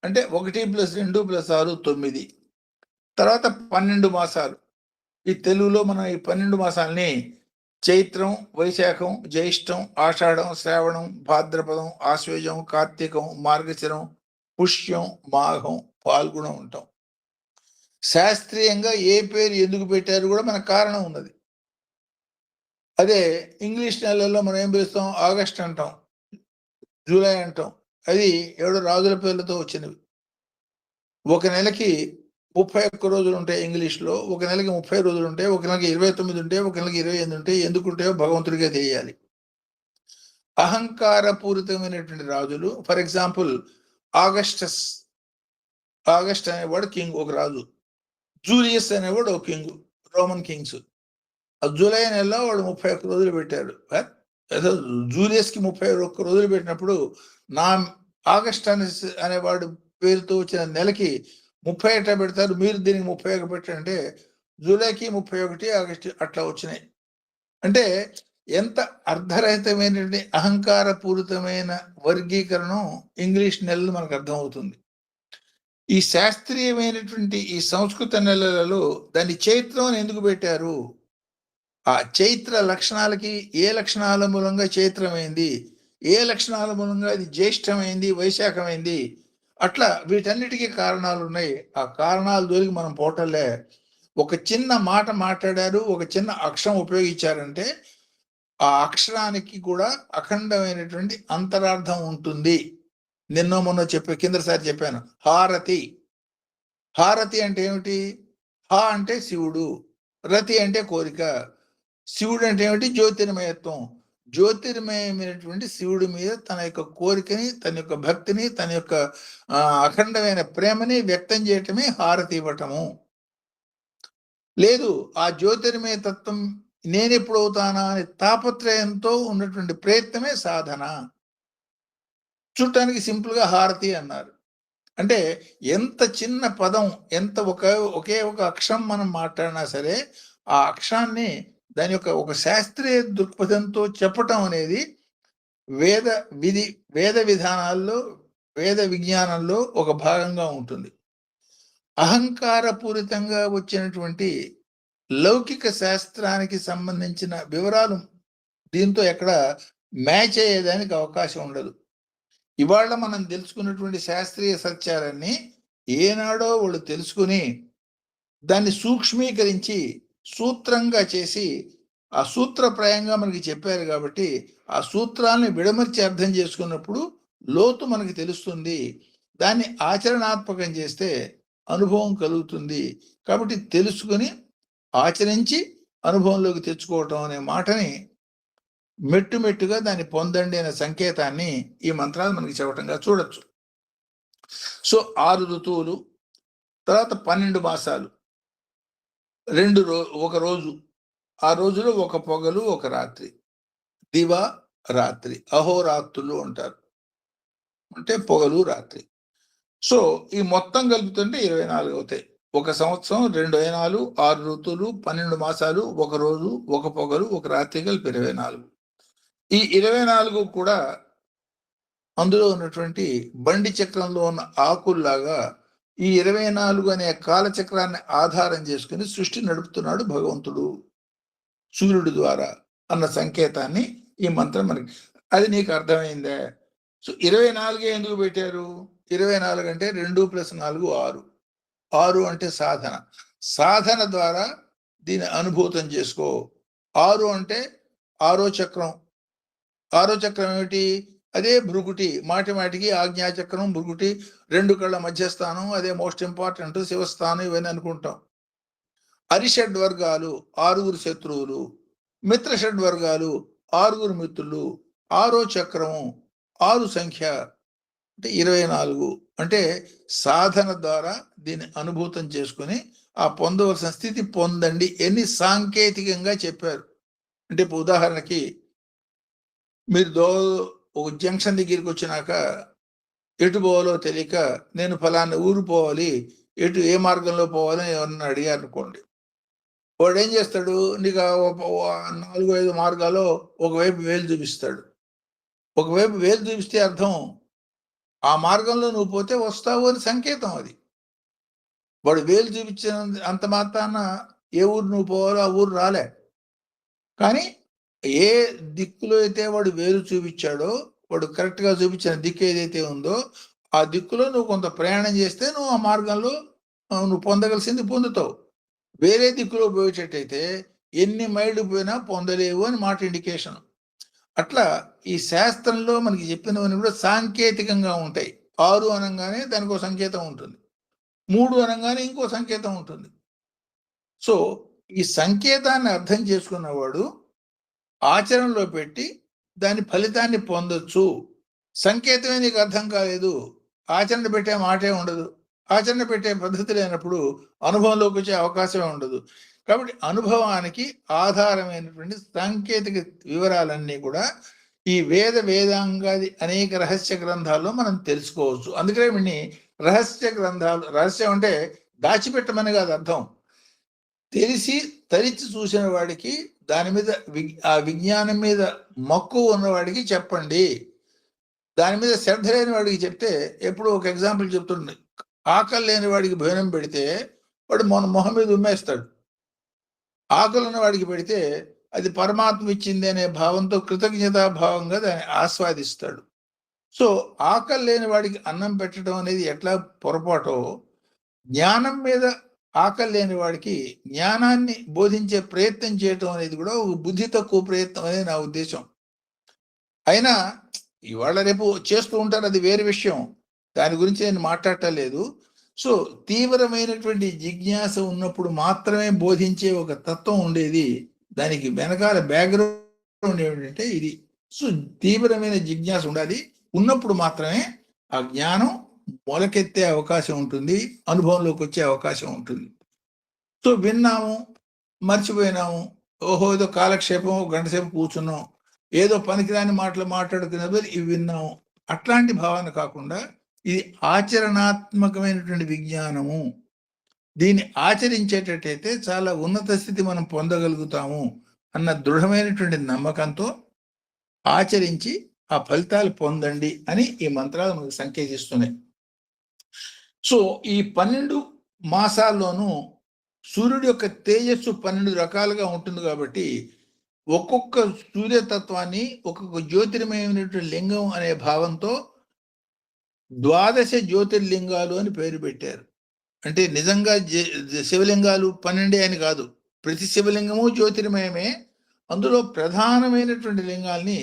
అంటే 1 + 2 + 6 9. తర్వాత 12 మాసాలు. ఈ తెలుగులో మనం ఈ 12 మాసాలని చైత్రం, వైశాఖం, జ్యేష్టం, ఆషాఢం, శ్రావణం, భాద్రపదం, ఆశ్వేజం, కార్తీకం, మార్గశిరం, పుష్యం, మాఘం, పాల్గొనం ఉంటాం. శాస్త్రీయంగా ఏ పేరు ఎందుకు పెట్టారు కూడా మనకు కారణం ఉన్నది. అదే ఇంగ్లీష్ నెలల్లో మనం ఏం పిలుస్తాం? ఆగస్ట్ అంటాం, జూలై అంటాం. అది ఎవడో రాజుల పేర్లతో వచ్చినవి. ఒక నెలకి 31 రోజులు ఉంటాయి ఇంగ్లీష్లో, ఒక నెలకి 30 రోజులు ఉంటాయి, ఒక నెలకి 29 ఉంటాయి, ఒక నెలకి 28 ఉంటాయి. ఎందుకుంటాయో భగవంతుడిగా తెలియాలి. అహంకారపూరితమైనటువంటి రాజులు, ఫర్ ఎగ్జాంపుల్ ఆగస్ట్ అనేవాడు కింగ్, ఒక రాజు. జూలియస్ అనేవాడు ఒక కింగ్, రోమన్ కింగ్స్. ఆ జూలై నెలలో వాడు 31 రోజులు పెట్టాడు. జూలియస్కి 31 రోజులు పెట్టినప్పుడు నా ఆగస్ట్ అనేవాడు పేరుతో వచ్చిన నెలకి 30 ఎట్లా పెడతారు? మీరు దీనికి 31 పెట్టంటే జూలైకి 31, ఆగస్టు అట్లా వచ్చినాయి. అంటే ఎంత అర్ధరహితమైనటువంటి అహంకారపూరితమైన వర్గీకరణం ఇంగ్లీష్ నెలలు మనకు అర్థమవుతుంది. ఈ శాస్త్రీయమైనటువంటి ఈ సంస్కృత నెలలలో దాన్ని చైత్రం అని ఎందుకు పెట్టారు? ఆ చైత్ర లక్షణాలకి ఏ లక్షణాల మూలంగా చైత్రమైంది, ఏ లక్షణాల మూలంగా అది జ్యేష్టమైంది, వైశాఖమైంది, అట్లా వీటన్నిటికీ కారణాలు ఉన్నాయి. ఆ కారణాల జోలికి మనం పోటలే. ఒక చిన్న మాట మాట్లాడారు, ఒక చిన్న అక్షరం ఉపయోగించారంటే ఆ అక్షరానికి కూడా అఖండమైనటువంటి అంతరార్థం ఉంటుంది. నిన్న మొన్న కిందసారి చెప్పాను, హారతి. హారతి అంటే ఏమిటి? హా అంటే శివుడు, రతి అంటే కోరిక. శివుడు అంటే ఏమిటి? జ్యోతిర్మయత్వం. జ్యోతిర్మయమైనటువంటి శివుడి మీద తన యొక్క కోరికని, తన యొక్క భక్తిని, తన యొక్క అఖండమైన ప్రేమని వ్యక్తం చేయటమే హారతి ఇవ్వటము. లేదు, ఆ జ్యోతిర్మయ తత్వం నేనెప్పుడు అవుతానా అనే తాపత్రయంతో ఉన్నటువంటి ప్రయత్నమే సాధన. చూడటానికి సింపుల్గా హారతి అన్నారు. అంటే ఎంత చిన్న పదం, ఎంత ఒకే ఒక అక్షరం మనం మాట్లాడినా సరే, ఆ అక్షరాన్ని దాని యొక్క ఒక శాస్త్రీయ దృక్పథంతో చెప్పటం అనేది వేద విధానాల్లో, వేద విజ్ఞానంలో ఒక భాగంగా ఉంటుంది. అహంకారపూరితంగా వచ్చినటువంటి లౌకిక శాస్త్రానికి సంబంధించిన వివరాలు దీంతో ఎక్కడ మ్యాచ్ అయ్యేదానికి అవకాశం ఉండదు. ఇవాళ మనం తెలుసుకున్నటువంటి శాస్త్రీయ సత్యాలన్నీ ఏనాడో వాళ్ళు తెలుసుకుని దాన్ని సూక్ష్మీకరించి సూత్రంగా చేసి ఆ సూత్రప్రాయంగా మనకి చెప్పారు. కాబట్టి ఆ సూత్రాలను విడమర్చి అర్థం చేసుకున్నప్పుడు లోతు మనకి తెలుస్తుంది. దాన్ని ఆచరణాత్మకం చేస్తే అనుభవం కలుగుతుంది. కాబట్టి తెలుసుకుని ఆచరించి అనుభవంలోకి తెచ్చుకోవటం అనే మాటని మెట్టుగా దాన్ని పొందండి అనే సంకేతాన్ని ఈ మంత్రాలు మనకి చెప్పటంగా చూడొచ్చు. సో 6 ఋతువులు, తర్వాత 12 మాసాలు. ఒక రోజు, ఆ రోజులో ఒక పొగలు ఒక రాత్రి, దివ రాత్రి, అహోరాత్రులు అంటారు, అంటే పొగలు రాత్రి. సో ఈ మొత్తం కలుపుతుంటే 24 అవుతాయి. ఒక సంవత్సరం, 2 అయనాలు, 6 ఋతువులు, 12 మాసాలు, ఒక రోజు, ఒక పొగలు, ఒక రాత్రి కలిపి 24. ఈ 24 కూడా అందులో ఉన్నటువంటి బండి చక్రంలో ఉన్న ఆకుల్లాగా ఈ 24 అనే కాలచక్రాన్ని ఆధారం చేసుకుని సృష్టి నడుపుతున్నాడు భగవంతుడు సూర్యుడి ద్వారా అన్న సంకేతాన్ని ఈ మంత్రం మనకి. అది నీకు అర్థమైందే? సో 24 ఎందుకు పెట్టారు? 24 అంటే 2 + 4 6. 6 అంటే సాధన. సాధన ద్వారా దీన్ని అనుభూతం చేసుకో. 6 అంటే ఆరో చక్రం. ఆరో చక్రం ఏమిటి? అదే భృగుటి. మాటిమాటికి ఆజ్ఞాచక్రం, భృగుటి, 2 కళ్ళ మధ్యస్థానం, అదే మోస్ట్ ఇంపార్టెంట్, శివస్థానం, ఇవన్నీ అనుకుంటాం. అరిషడ్ వర్గాలు 6 శత్రువులు, మిత్ర షడ్వర్గాలు 6 మిత్రులు, ఆరో చక్రము 6 సంఖ్య అంటే 24. అంటే సాధన ద్వారా దీన్ని అనుభూతం చేసుకుని ఆ పొందవలసిన స్థితి పొందండి ఎన్ని సాంకేతికంగా చెప్పారు. అంటే ఇప్పుడు ఉదాహరణకి మీరు ఒక జంక్షన్ దగ్గరికి వచ్చినాక ఎటు పోవాలో తెలియక నేను ఫలానా ఊరు పోవాలి, ఏ మార్గంలో పోవాలని ఎవరన్నా అడిగారు అనుకోండి, వాడు ఏం చేస్తాడు? నీకు 4-5 మార్గాల్లో ఒకవైపు వేలు చూపిస్తాడు. ఒకవైపు వేలు చూపిస్తే అర్థం ఆ మార్గంలో నువ్వు పోతే వస్తావు అని సంకేతం. అది వాడు వేలు చూపించిన అంత మాత్రాన ఏ ఊరు నువ్వు పోవాలో ఆ ఊరు రాలే. కానీ ఏ దిక్కులో అయితే వాడు వేలు చూపించాడో, వాడు కరెక్ట్గా చూపించిన దిక్కు ఏదైతే ఉందో ఆ దిక్కులో నువ్వు కొంత ప్రయాణం చేస్తే నువ్వు ఆ మార్గంలో నువ్వు పొందగలిసింది పొందుతావు. వేరే దిక్కులో పోయేటట్టయితే ఎన్ని మైళ్ళు పోయినా పొందలేవు అని మాట ఇండికేషన్. అట్లా ఈ శాస్త్రంలో మనకి చెప్పినవన్నీ కూడా సాంకేతికంగా ఉంటాయి. 6 అనగానే దానికి ఒక సంకేతం ఉంటుంది, 3 అనగానే ఇంకో సంకేతం ఉంటుంది. సో ఈ సంకేతాన్ని అర్థం చేసుకున్నవాడు ఆచరణలో పెట్టి దాని ఫలితాన్ని పొందొచ్చు. సంకేతమే నీకు అర్థం కాలేదు, ఆచరణ పెట్టే మాటే ఉండదు. ఆచరణ పెట్టే పద్ధతి లేనప్పుడు అనుభవంలోకి వచ్చే అవకాశమే ఉండదు. కాబట్టి అనుభవానికి ఆధారమైనటువంటి సాంకేతిక వివరాలన్నీ కూడా ఈ వేదాంగాది అనేక రహస్య గ్రంథాల్లో మనం తెలుసుకోవచ్చు. అందుకనే వీటిని రహస్య గ్రంథాలు. రహస్యం అంటే దాచిపెట్టమని కాదు అర్థం. తెలిసి తరిచి చూసిన వాడికి, దాని మీద ఆ విజ్ఞానం మీద మక్కువ ఉన్నవాడికి చెప్పండి. దాని మీద శ్రద్ధ లేని వాడికి చెప్తే, ఎప్పుడు ఒక ఎగ్జాంపుల్ చెప్తుంది, ఆకలి లేని వాడికి భోజనం పెడితే వాడు మొహం మీద ఉమ్మేస్తాడు. ఆకలి ఉన్న వాడికి పెడితే అది పరమాత్మ ఇచ్చింది అనే భావంతో కృతజ్ఞతాభావంగా దాన్ని ఆస్వాదిస్తాడు. సో ఆకలి లేని వాడికి అన్నం పెట్టడం అనేది ఎట్లా పొరపాటో, జ్ఞానం మీద ఆకలి లేని వాడికి జ్ఞానాన్ని బోధించే ప్రయత్నం చేయటం అనేది కూడా ఒక బుద్ధి తక్కువ ప్రయత్నం అనేది నా ఉద్దేశం. అయినా ఇవాళ రేపు చేస్తూ ఉంటారు, అది వేరే విషయం, దాని గురించి నేను మాట్లాడటం లేదు. సో తీవ్రమైనటువంటి జిజ్ఞాస ఉన్నప్పుడు మాత్రమే బోధించే ఒక తత్వం ఉండేది. దానికి వెనకాల బ్యాక్గ్రౌండ్ ఏమిటంటే ఇది. సో తీవ్రమైన జిజ్ఞాస ఉండాలి, ఉన్నప్పుడు మాత్రమే ఆ జ్ఞానం మొలకెత్తే అవకాశం ఉంటుంది, అనుభవంలోకి వచ్చే అవకాశం ఉంటుంది. సో విన్నాము, మర్చిపోయినాము, ఓహో ఏదో కాలక్షేపం, గంట సేపు కూర్చున్నాం, ఏదో పనికిరాని మాటలు మాట్లాడుకునేది ఇవి విన్నాము, అట్లాంటి భావన కాకుండా ఇది ఆచరణాత్మకమైనటువంటి విజ్ఞానము. దీన్ని ఆచరించేటట్టయితే చాలా ఉన్నత స్థితి మనం పొందగలుగుతాము అన్న దృఢమైనటువంటి నమ్మకంతో ఆచరించి ఆ ఫలితాలు పొందండి అని ఈ మంత్రాలు మనకు సంకేతిస్తున్నాయి. సో ఈ 12 మాసాల్లోనూ సూర్యుడి యొక్క తేజస్సు 12 రకాలుగా ఉంటుంది. కాబట్టి ఒక్కొక్క సూర్యతత్వాన్ని ఒక్కొక్క జ్యోతిర్మయమైనటువంటి లింగం అనే భావంతో 12 జ్యోతిర్లింగాలు అని పేరు పెట్టారు. అంటే నిజంగా శివలింగాలు 12 అని కాదు, ప్రతి శివలింగము జ్యోతిర్మయమే. అందులో ప్రధానమైనటువంటి లింగాల్ని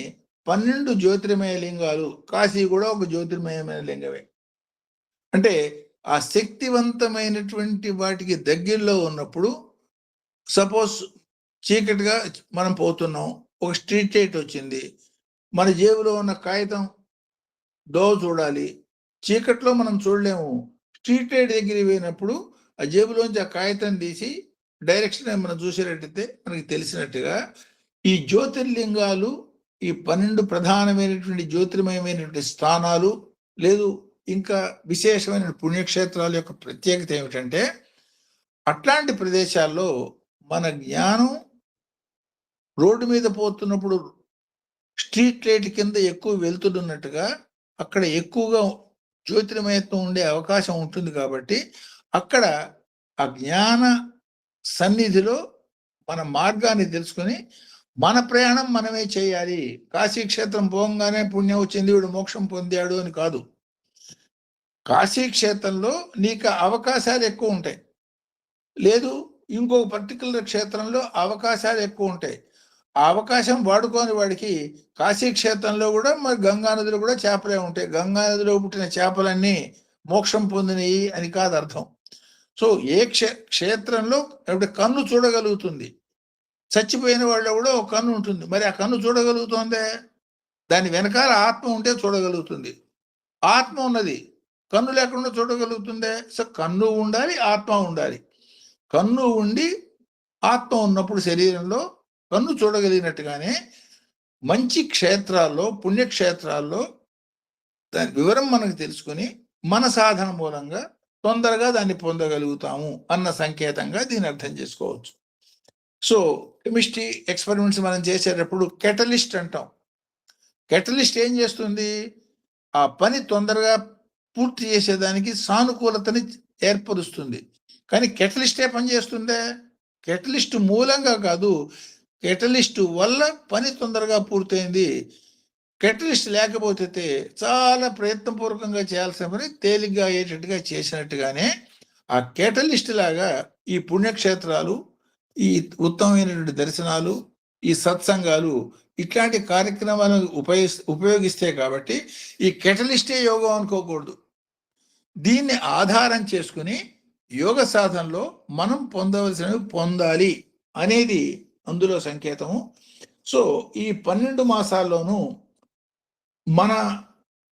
12 జ్యోతిర్మయ లింగాలు. కాశీ కూడా ఒక జ్యోతిర్మయమైన లింగమే. అంటే ఆ శక్తివంతమైనటువంటి వాటికి దగ్గరలో ఉన్నప్పుడు, సపోజ్ చీకటిగా మనం పోతున్నాం, ఒక స్ట్రీట్ లైట్ వచ్చింది, మన జేబులో ఉన్న కాగితం చూడాలి, చీకట్లో మనం చూడలేము. స్ట్రీట్ లైట్ దగ్గర పోయినప్పుడు ఆ జేబులోంచి ఆ కాగితం తీసి డైరెక్షన్ మనం చూసేటట్టయితే మనకి తెలిసినట్టుగా ఈ జ్యోతిర్లింగాలు, ఈ 12 ప్రధానమైనటువంటి జ్యోతిర్మయమైనటువంటి స్థానాలు, లేదు ఇంకా విశేషమైన పుణ్యక్షేత్రాల యొక్క ప్రత్యేకత ఏమిటంటే, అట్లాంటి ప్రదేశాల్లో మన జ్ఞానం రోడ్డు మీద పోతున్నప్పుడు స్ట్రీట్ లైట్ కింద ఎక్కువ వెళ్తున్నట్టుగా అక్కడ ఎక్కువగా జ్యోతిర్మయత్వం ఉండే అవకాశం ఉంటుంది. కాబట్టి అక్కడ ఆ జ్ఞాన సన్నిధిలో మన మార్గాన్ని తెలుసుకొని మన ప్రయాణం మనమే చేయాలి. కాశీక్షేత్రం పోగానే పుణ్యం వచ్చింది, వీడు మోక్షం పొందాడు అని కాదు. కాశీక్షేత్రంలో నీకు అవకాశాలు ఎక్కువ ఉంటాయి, లేదు ఇంకొక పర్టికులర్ క్షేత్రంలో అవకాశాలు ఎక్కువ ఉంటాయి. ఆ అవకాశం వాడుకోని వాడికి కాశీక్షేత్రంలో కూడా మరి గంగా నదిలో కూడా చేపలే ఉంటాయి. గంగా నదిలో పుట్టిన చేపలన్నీ మోక్షం పొందినవి అని కాదు అర్థం. సో ఏ క్షేత్రంలో కన్ను చూడగలుగుతుంది, చచ్చిపోయిన వాళ్ళు కూడా ఒక కన్ను ఉంటుంది. మరి ఆ కన్ను చూడగలుగుతుందే, దాని వెనకాల ఆత్మ ఉంటే చూడగలుగుతుంది. ఆత్మ ఉన్నది, కన్ను లేకుండా చూడగలుగుతుందే. సో కన్ను ఉండాలి, ఆత్మ ఉండాలి. కన్ను ఉండి ఆత్మ ఉన్నప్పుడు శరీరంలో కన్ను చూడగలిగినట్టుగానే మంచి క్షేత్రాల్లో, పుణ్యక్షేత్రాల్లో దాని వివరం మనకు తెలుసుకుని మన సాధన మూలంగా తొందరగా దాన్ని పొందగలుగుతాము అన్న సంకేతంగా దీన్ని అర్థం చేసుకోవచ్చు. సో కెమిస్ట్రీ ఎక్స్పెరిమెంట్స్ మనం చేసేటప్పుడు కెటలిస్ట్ అంటాం. కెటలిస్ట్ ఏం చేస్తుంది? ఆ పని తొందరగా పూర్తి చేసేదానికి సానుకూలతని ఏర్పరుస్తుంది. కానీ కెటలిస్టే పని చేస్తుందే, కెటలిస్ట్ మూలంగా కాదు, కెటలిస్ట్ వల్ల పని తొందరగా పూర్తయింది. కెటలిస్ట్ లేకపోతే చాలా ప్రయత్నపూర్వకంగా చేయాల్సిన పని తేలిగ్గా అయ్యేటట్టుగా చేసినట్టుగానే ఆ కెటలిస్ట్ లాగా ఈ పుణ్యక్షేత్రాలు, ఈ ఉత్తమమైనటువంటి దర్శనాలు, ఈ సత్సంగాలు, ఇట్లాంటి కార్యక్రమాలను ఉపయోగిస్తే కాబట్టి ఈ కెటలిస్టే యోగం అనుకోకూడదు. దీన్ని ఆధారం చేసుకుని యోగ సాధనలో మనం పొందవలసినవి పొందాలి అనేది అందులో సంకేతము. సో ఈ 12 మాసాల్లోనూ మన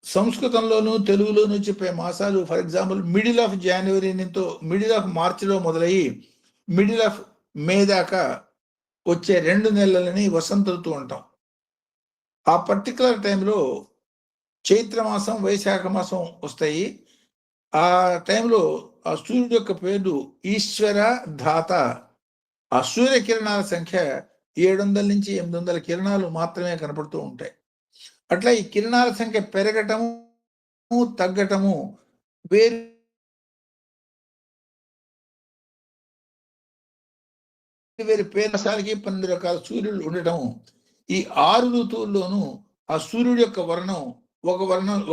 సంస్కృతంలోను తెలుగులోను చెప్పే మాసాలు, for example middle of January నుంతో మిడిల్ ఆఫ్ మార్చిలో మొదలయ్యి మిడిల్ ఆఫ్ మే దాకా వచ్చే 2 నెలలని వసంత ఋతువు అంటాం. ఆ పర్టికులర్ టైంలో చైత్రమాసం, వైశాఖ మాసం వస్తాయి. ఆ టైంలో ఆ సూర్యుడు యొక్క పేరు ఈశ్వర ధాత. ఆ సూర్యకిరణాల సంఖ్య 700 నుంచి 800 కిరణాలు మాత్రమే కనపడుతూ ఉంటాయి. అట్లా ఈ కిరణాల సంఖ్య పెరగటము, తగ్గటము, వేరు వేరు పేరుసాలకి 12 రకాల సూర్యులు ఉండటం. ఈ 6 ఋతువుల్లోనూ ఆ సూర్యుడి యొక్క వర్ణం,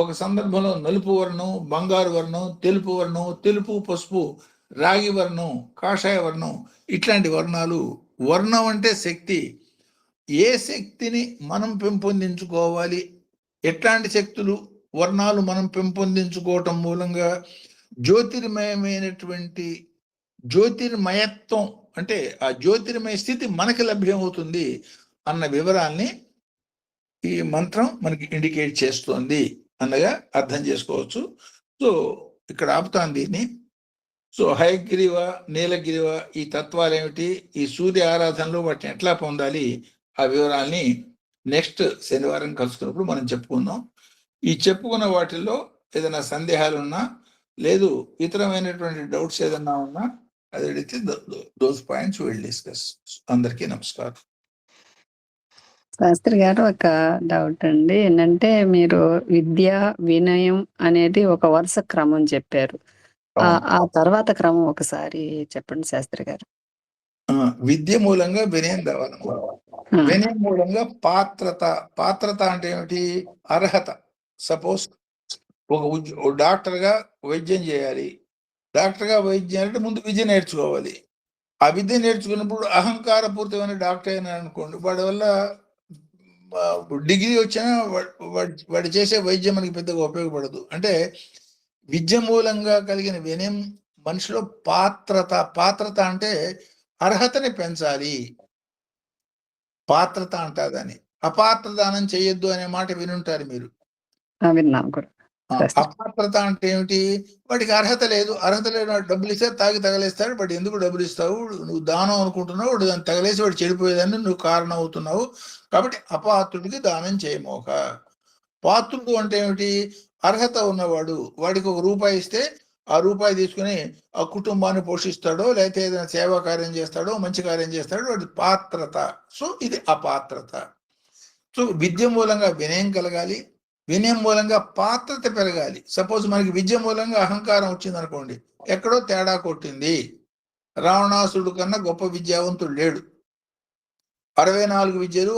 ఒక సందర్భంలో నలుపు వర్ణం, బంగారు వర్ణం, తెలుపు వర్ణం, తెలుపు పసుపు, రాగి వర్ణం, కాషాయ వర్ణం, ఇట్లాంటి వర్ణాలు. వర్ణం అంటే శక్తి. ఏ శక్తిని మనం పెంపొందించుకోవాలి, ఎట్లాంటి శక్తులు, వర్ణాలు మనం పెంపొందించుకోవటం మూలంగా జ్యోతిర్మయమైనటువంటి జ్యోతిర్మయత్వం అంటే ఆ జ్యోతిర్మయ స్థితి మనకి లభ్యమవుతుంది అన్న వివరాల్ని ఈ మంత్రం మనకి ఇండికేట్ చేస్తోంది అన్నగా అర్థం చేసుకోవచ్చు. సో ఇక్కడ ఆపుతాను దీన్ని. సో హయగ్రీవ, నీలగిరివ ఈ తత్వాలు ఏమిటి, ఈ సూర్య ఆరాధనలో వాటిని ఎట్లా పొందాలి, ఆ వివరాల్ని నెక్స్ట్ శనివారం కలుసుకున్నప్పుడు మనం చెప్పుకుందాం. ఈ చెప్పుకున్న వాటిల్లో ఏదైనా సందేహాలు ఉన్నా, లేదు ఇతరమైనటువంటి డౌట్స్ ఏదన్నా ఉన్నా అది అడిగితే దోస్ పాయింట్స్ విల్ డిస్కస్. అందరికీ నమస్కారం. శాస్త్రి గారు, ఒక డౌట్ అండి. ఏంటంటే మీరు విద్య, వినయం అనేది ఒక వరుస క్రమం చెప్పారు. ఆ తర్వాత క్రమం ఒకసారి చెప్పండి శాస్త్రి గారు. విద్య మూలంగా వినయం రావాలన్నమాట. వినయం మూలంగా పాత్రత అంటే ఏమిటి? అర్హత. సపోజ్ ఒక డాక్టర్గా వైద్యం చేయాలి. డాక్టర్గా వైద్యం అంటే ముందు విద్య నేర్చుకోవాలి. ఆ విద్య నేర్చుకున్నప్పుడు అహంకారపూరితమైన డాక్టర్ అయినా అనుకోండి, వాడి వల్ల డిగ్రీ వచ్చినా వాడు చేసే వైద్యం మనకి పెద్దగా ఉపయోగపడదు. అంటే విద్య మూలంగా కలిగిన వినయం మనిషిలో పాత్రత అంటే అర్హతని పెంచాలి. పాత్రత అంటాదని. అపాత్రదానం చేయొద్దు అనే మాట వినుంటారు మీరు. విన్నాం కూడా. శాస్త్రి. అపాత్రత అంటే ఏమిటి? వాడికి అర్హత లేదు. అర్హత లేని వాడు డబ్బులు ఇస్తే తాగి తగలేస్తాడు. వాడు ఎందుకు డబ్బులు ఇస్తావు? నువ్వు దానం అనుకుంటున్నావు. వాడు దాన్ని తగలేసి వాడు చెడిపోయేదాన్ని నువ్వు కారణం అవుతున్నావు. కాబట్టి అపాత్రుడికి దానం చేయమోక. పాత్రుడు అంటే ఏమిటి? అర్హత ఉన్నవాడు. వాడికి ₹1 ఇస్తే ఆ రూపాయి తీసుకుని ఆ కుటుంబాన్ని పోషిస్తాడో, లేకపోతే ఏదైనా సేవా కార్యం చేస్తాడో, మంచి కార్యం చేస్తాడో, వాడి పాత్రత. సో ఇది అపాత్రత. సో విద్య మూలంగా వినయం కలగాలి. వినయం మూలంగా పాత్రత పెరగాలి. సపోజ్ మనకి విద్య మూలంగా అహంకారం వచ్చింది అనుకోండి, ఎక్కడో తేడా కొట్టింది. రావణాసుడు కన్నా గొప్ప విద్యావంతుడు లేడు. 64 విద్యలు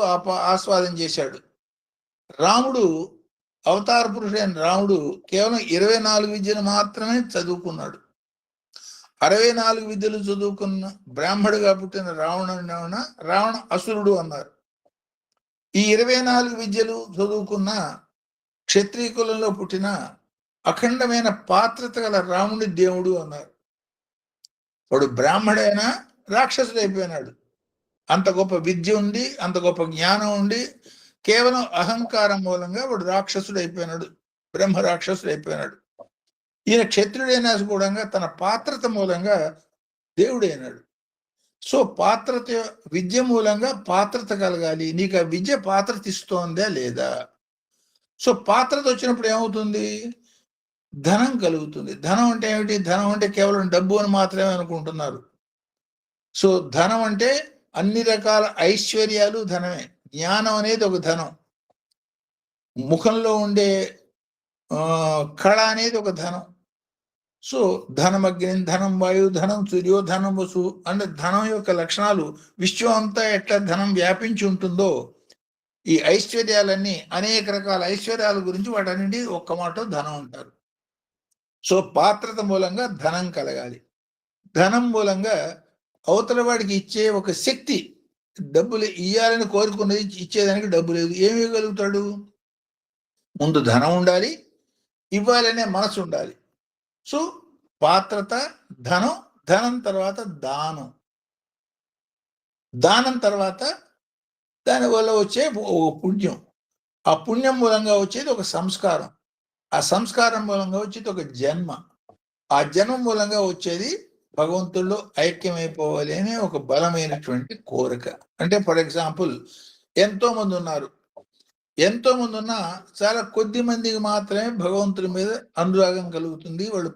ఆస్వాదం చేశాడు. రాముడు, అవతార పురుషుడైన రాముడు కేవలం 24 విద్యలు మాత్రమే చదువుకున్నాడు. 64 విద్యలు చదువుకున్న బ్రాహ్మడుగా పుట్టిన రావణ అసురుడు అన్నారు. ఈ 24 విద్యలు చదువుకున్న క్షత్రియ కులంలో పుట్టిన అఖండమైన పాత్రత గల రాముడి దేవుడు అన్నారు. వాడు బ్రాహ్మడైనా రాక్షసుడు అయిపోయినాడు. అంత గొప్ప విద్య ఉండి, అంత గొప్ప జ్ఞానం ఉండి, కేవలం అహంకారం మూలంగా వాడు రాక్షసుడు అయిపోయినాడు. బ్రహ్మ రాక్షసుడు అయిపోయినాడు. ఈయన క్షత్రుడైనా కూడా తన పాత్రత మూలంగా దేవుడైనాడు. సో పాత్రత, విద్య మూలంగా పాత్రత కలగాలి. నీకు ఆ విద్య పాత్రత ఇస్తోందా లేదా? సో పాత్రత వచ్చినప్పుడు ఏమవుతుంది? ధనం కలుగుతుంది. ధనం అంటే ఏమిటి? ధనం అంటే కేవలం డబ్బు అని మాత్రమే అనుకుంటున్నారు. సో ధనం అంటే అన్ని రకాల ఐశ్వర్యాలు ధనమే. జ్ఞానం అనేది ఒక ధనం. ముఖంలో ఉండే కళ అనేది ఒక ధనం. సో ధనమగ్ని, ధనం వాయు, ధనం సూర్యో, ధనం వసు అంటే ధనం యొక్క లక్షణాలు విశ్వం అంతా ఎట్లా ధనం వ్యాపించి ఉంటుందో, ఈ ఐశ్వర్యాలన్నీ అనేక రకాల ఐశ్వర్యాల గురించి వాటన్నింటి ఒక్క మాట ధనం అంటారు. సో పాత్రత మూలంగా ధనం కలగాలి. ధనం మూలంగా అవతల వాడికి ఇచ్చే ఒక శక్తి, డబ్బులు ఇయ్యాలని కోరుకున్నది ఇచ్చేదానికి డబ్బు లేదు, ఏమి ఇవ్వగలుగుతాడు? ముందు ధనం ఉండాలి, ఇవ్వాలనే మనసు ఉండాలి. సో పాత్రత, ధనం, ధనం తర్వాత దానం, దానం తర్వాత దానివల్ల వచ్చే పుణ్యం, ఆ పుణ్యం మూలంగా వచ్చేది ఒక సంస్కారం, ఆ సంస్కారం మూలంగా వచ్చేది ఒక జన్మ, ఆ జన్మ మూలంగా వచ్చేది భగవంతుల్లో ఐక్యమైపోవాలి అనే ఒక బలమైనటువంటి కోరిక. అంటే ఫర్ ఎగ్జాంపుల్ ఎంతో మంది ఉన్నారు, ఎంతో మంది ఉన్నా చాలా కొద్ది మందికి మాత్రమే భగవంతుడి మీద అనురాగం కలుగుతుంది. వాళ్ళు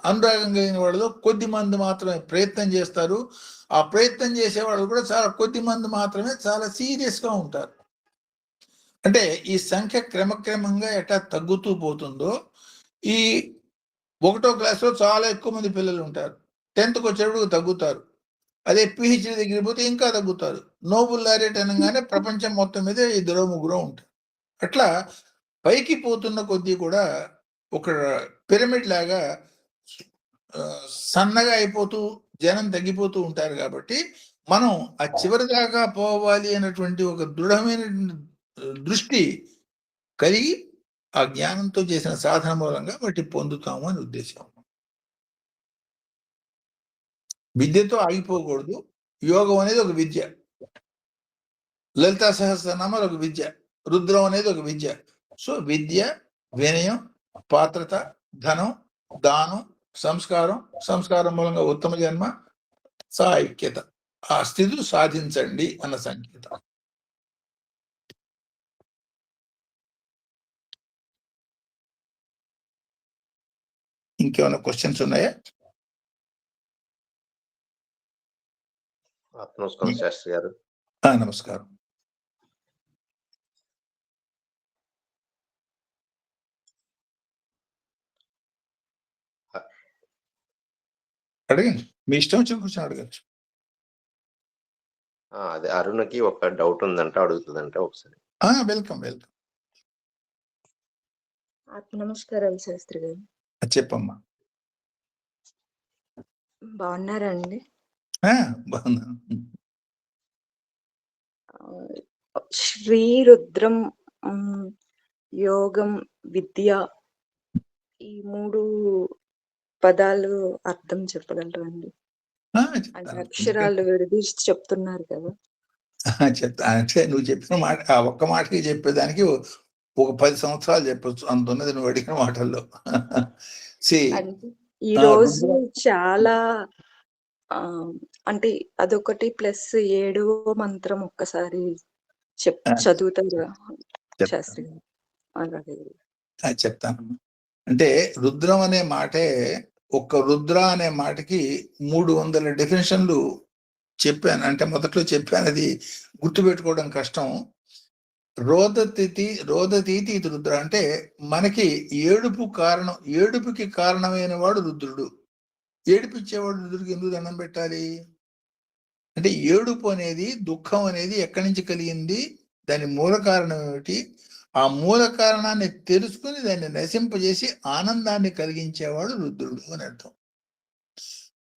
అనురాగం కలిగిన వాళ్ళలో కొద్ది మంది మాత్రమే ప్రయత్నం చేస్తారు. ఆ ప్రయత్నం చేసే వాళ్ళు కూడా చాలా కొద్ది మంది మాత్రమే చాలా సీరియస్గా ఉంటారు. అంటే ఈ సంఖ్య క్రమక్రమంగా ఎట్లా తగ్గుతూ పోతుందో, ఈ 1వ క్లాస్లో చాలా ఎక్కువ మంది పిల్లలు ఉంటారు, 10th వచ్చేటప్పుడు తగ్గుతారు. అదే PhD దగ్గర పోతే ఇంకా తగ్గుతారు. నోబెల్ లారెట్ అనగానే ప్రపంచం మొత్తం మీద 2-3 ఉంటారు. అట్లా పైకి పోతున్న కొద్దీ కూడా ఒక పిరమిడ్ లాగా సన్నగా అయిపోతూ జనం తగ్గిపోతూ ఉంటారు. కాబట్టి మనం ఆ చివరి దాకా పోవాలి అన్నటువంటి ఒక దృఢమైన దృష్టి కలిగి ఆ జ్ఞానంతో చేసిన సాధన మూలంగా వాటి పొందుతాము అని ఉద్దేశం. విద్యతో ఆగిపోకూడదు. యోగం అనేది ఒక విద్య, లలితా సహస్రనామాలు ఒక విద్య, రుద్రం అనేది ఒక విద్య. సో విద్య, వినయం, పాత్రత, ధనం, దానం, సంస్కారం, సంస్కారం మూలంగా ఉత్తమ జన్మ, సాైక్యత, ఆ స్థితులు సాధించండి అన్న సంకేతం. ఇంకేమైనా క్వశ్చన్స్ ఉన్నాయా? నమస్కారం శాస్త్రి గారు. నమస్కారం. అడగండి, మీ ఇష్టం వచ్చిన క్వశ్చన్ అడగచ్చు. అదే అరుణకి ఒక డౌట్ ఉందంట, అడుగుతుందంట ఒకసారి. Welcome welcome. నమస్కారాలు శాస్త్రి గారు. చెప్పమ్మా. బాగున్నారా అండి? బాగున్నాను. శ్రీ రుద్రం, యోగం, విద్య, ఈ 3 పదాలు అర్థం చెప్పగలరా అండి? అంటే అక్షరాలు విడదీసి చెప్తున్నారు కదా. చెప్తా. అంటే నువ్వు చెప్పిన మాట, ఆ ఒక్క మాటకి చెప్పేదానికి ఒక 10 సంవత్సరాలు చెప్పొచ్చు, అంత ఉన్నది నువ్వు అడిగిన మాటల్లో. అంటే ఈ రోజు చాలా అంటే అదొకటి ప్లస్ 7వ మంత్రం ఒక్కసారి చదువుతారు శాస్త్రి గారు? అలాగే చెప్తాను. అంటే రుద్రం అనే మాటే, ఒక్క రుద్ర అనే మాటకి 300 డెఫినేషన్లు చెప్పాను. అంటే మొదట్లో చెప్పాను, అది గుర్తుపెట్టుకోవడం కష్టం. రోదతీతి ఇది రుద్ర. అంటే మనకి ఏడుపుకి కారణమైన వాడు రుద్రుడు. ఏడిపించేవాడు రుద్రుడికి ఎందుకు దండం పెట్టాలి అంటే, ఏడుపు అనేది, దుఃఖం అనేది ఎక్కడి నుంచి కలిగింది, దాని మూల కారణం ఏమిటి, ఆ మూల కారణాన్ని తెలుసుకుని దాన్ని నశింపజేసి ఆనందాన్ని కలిగించేవాడు రుద్రుడు అని అర్థం.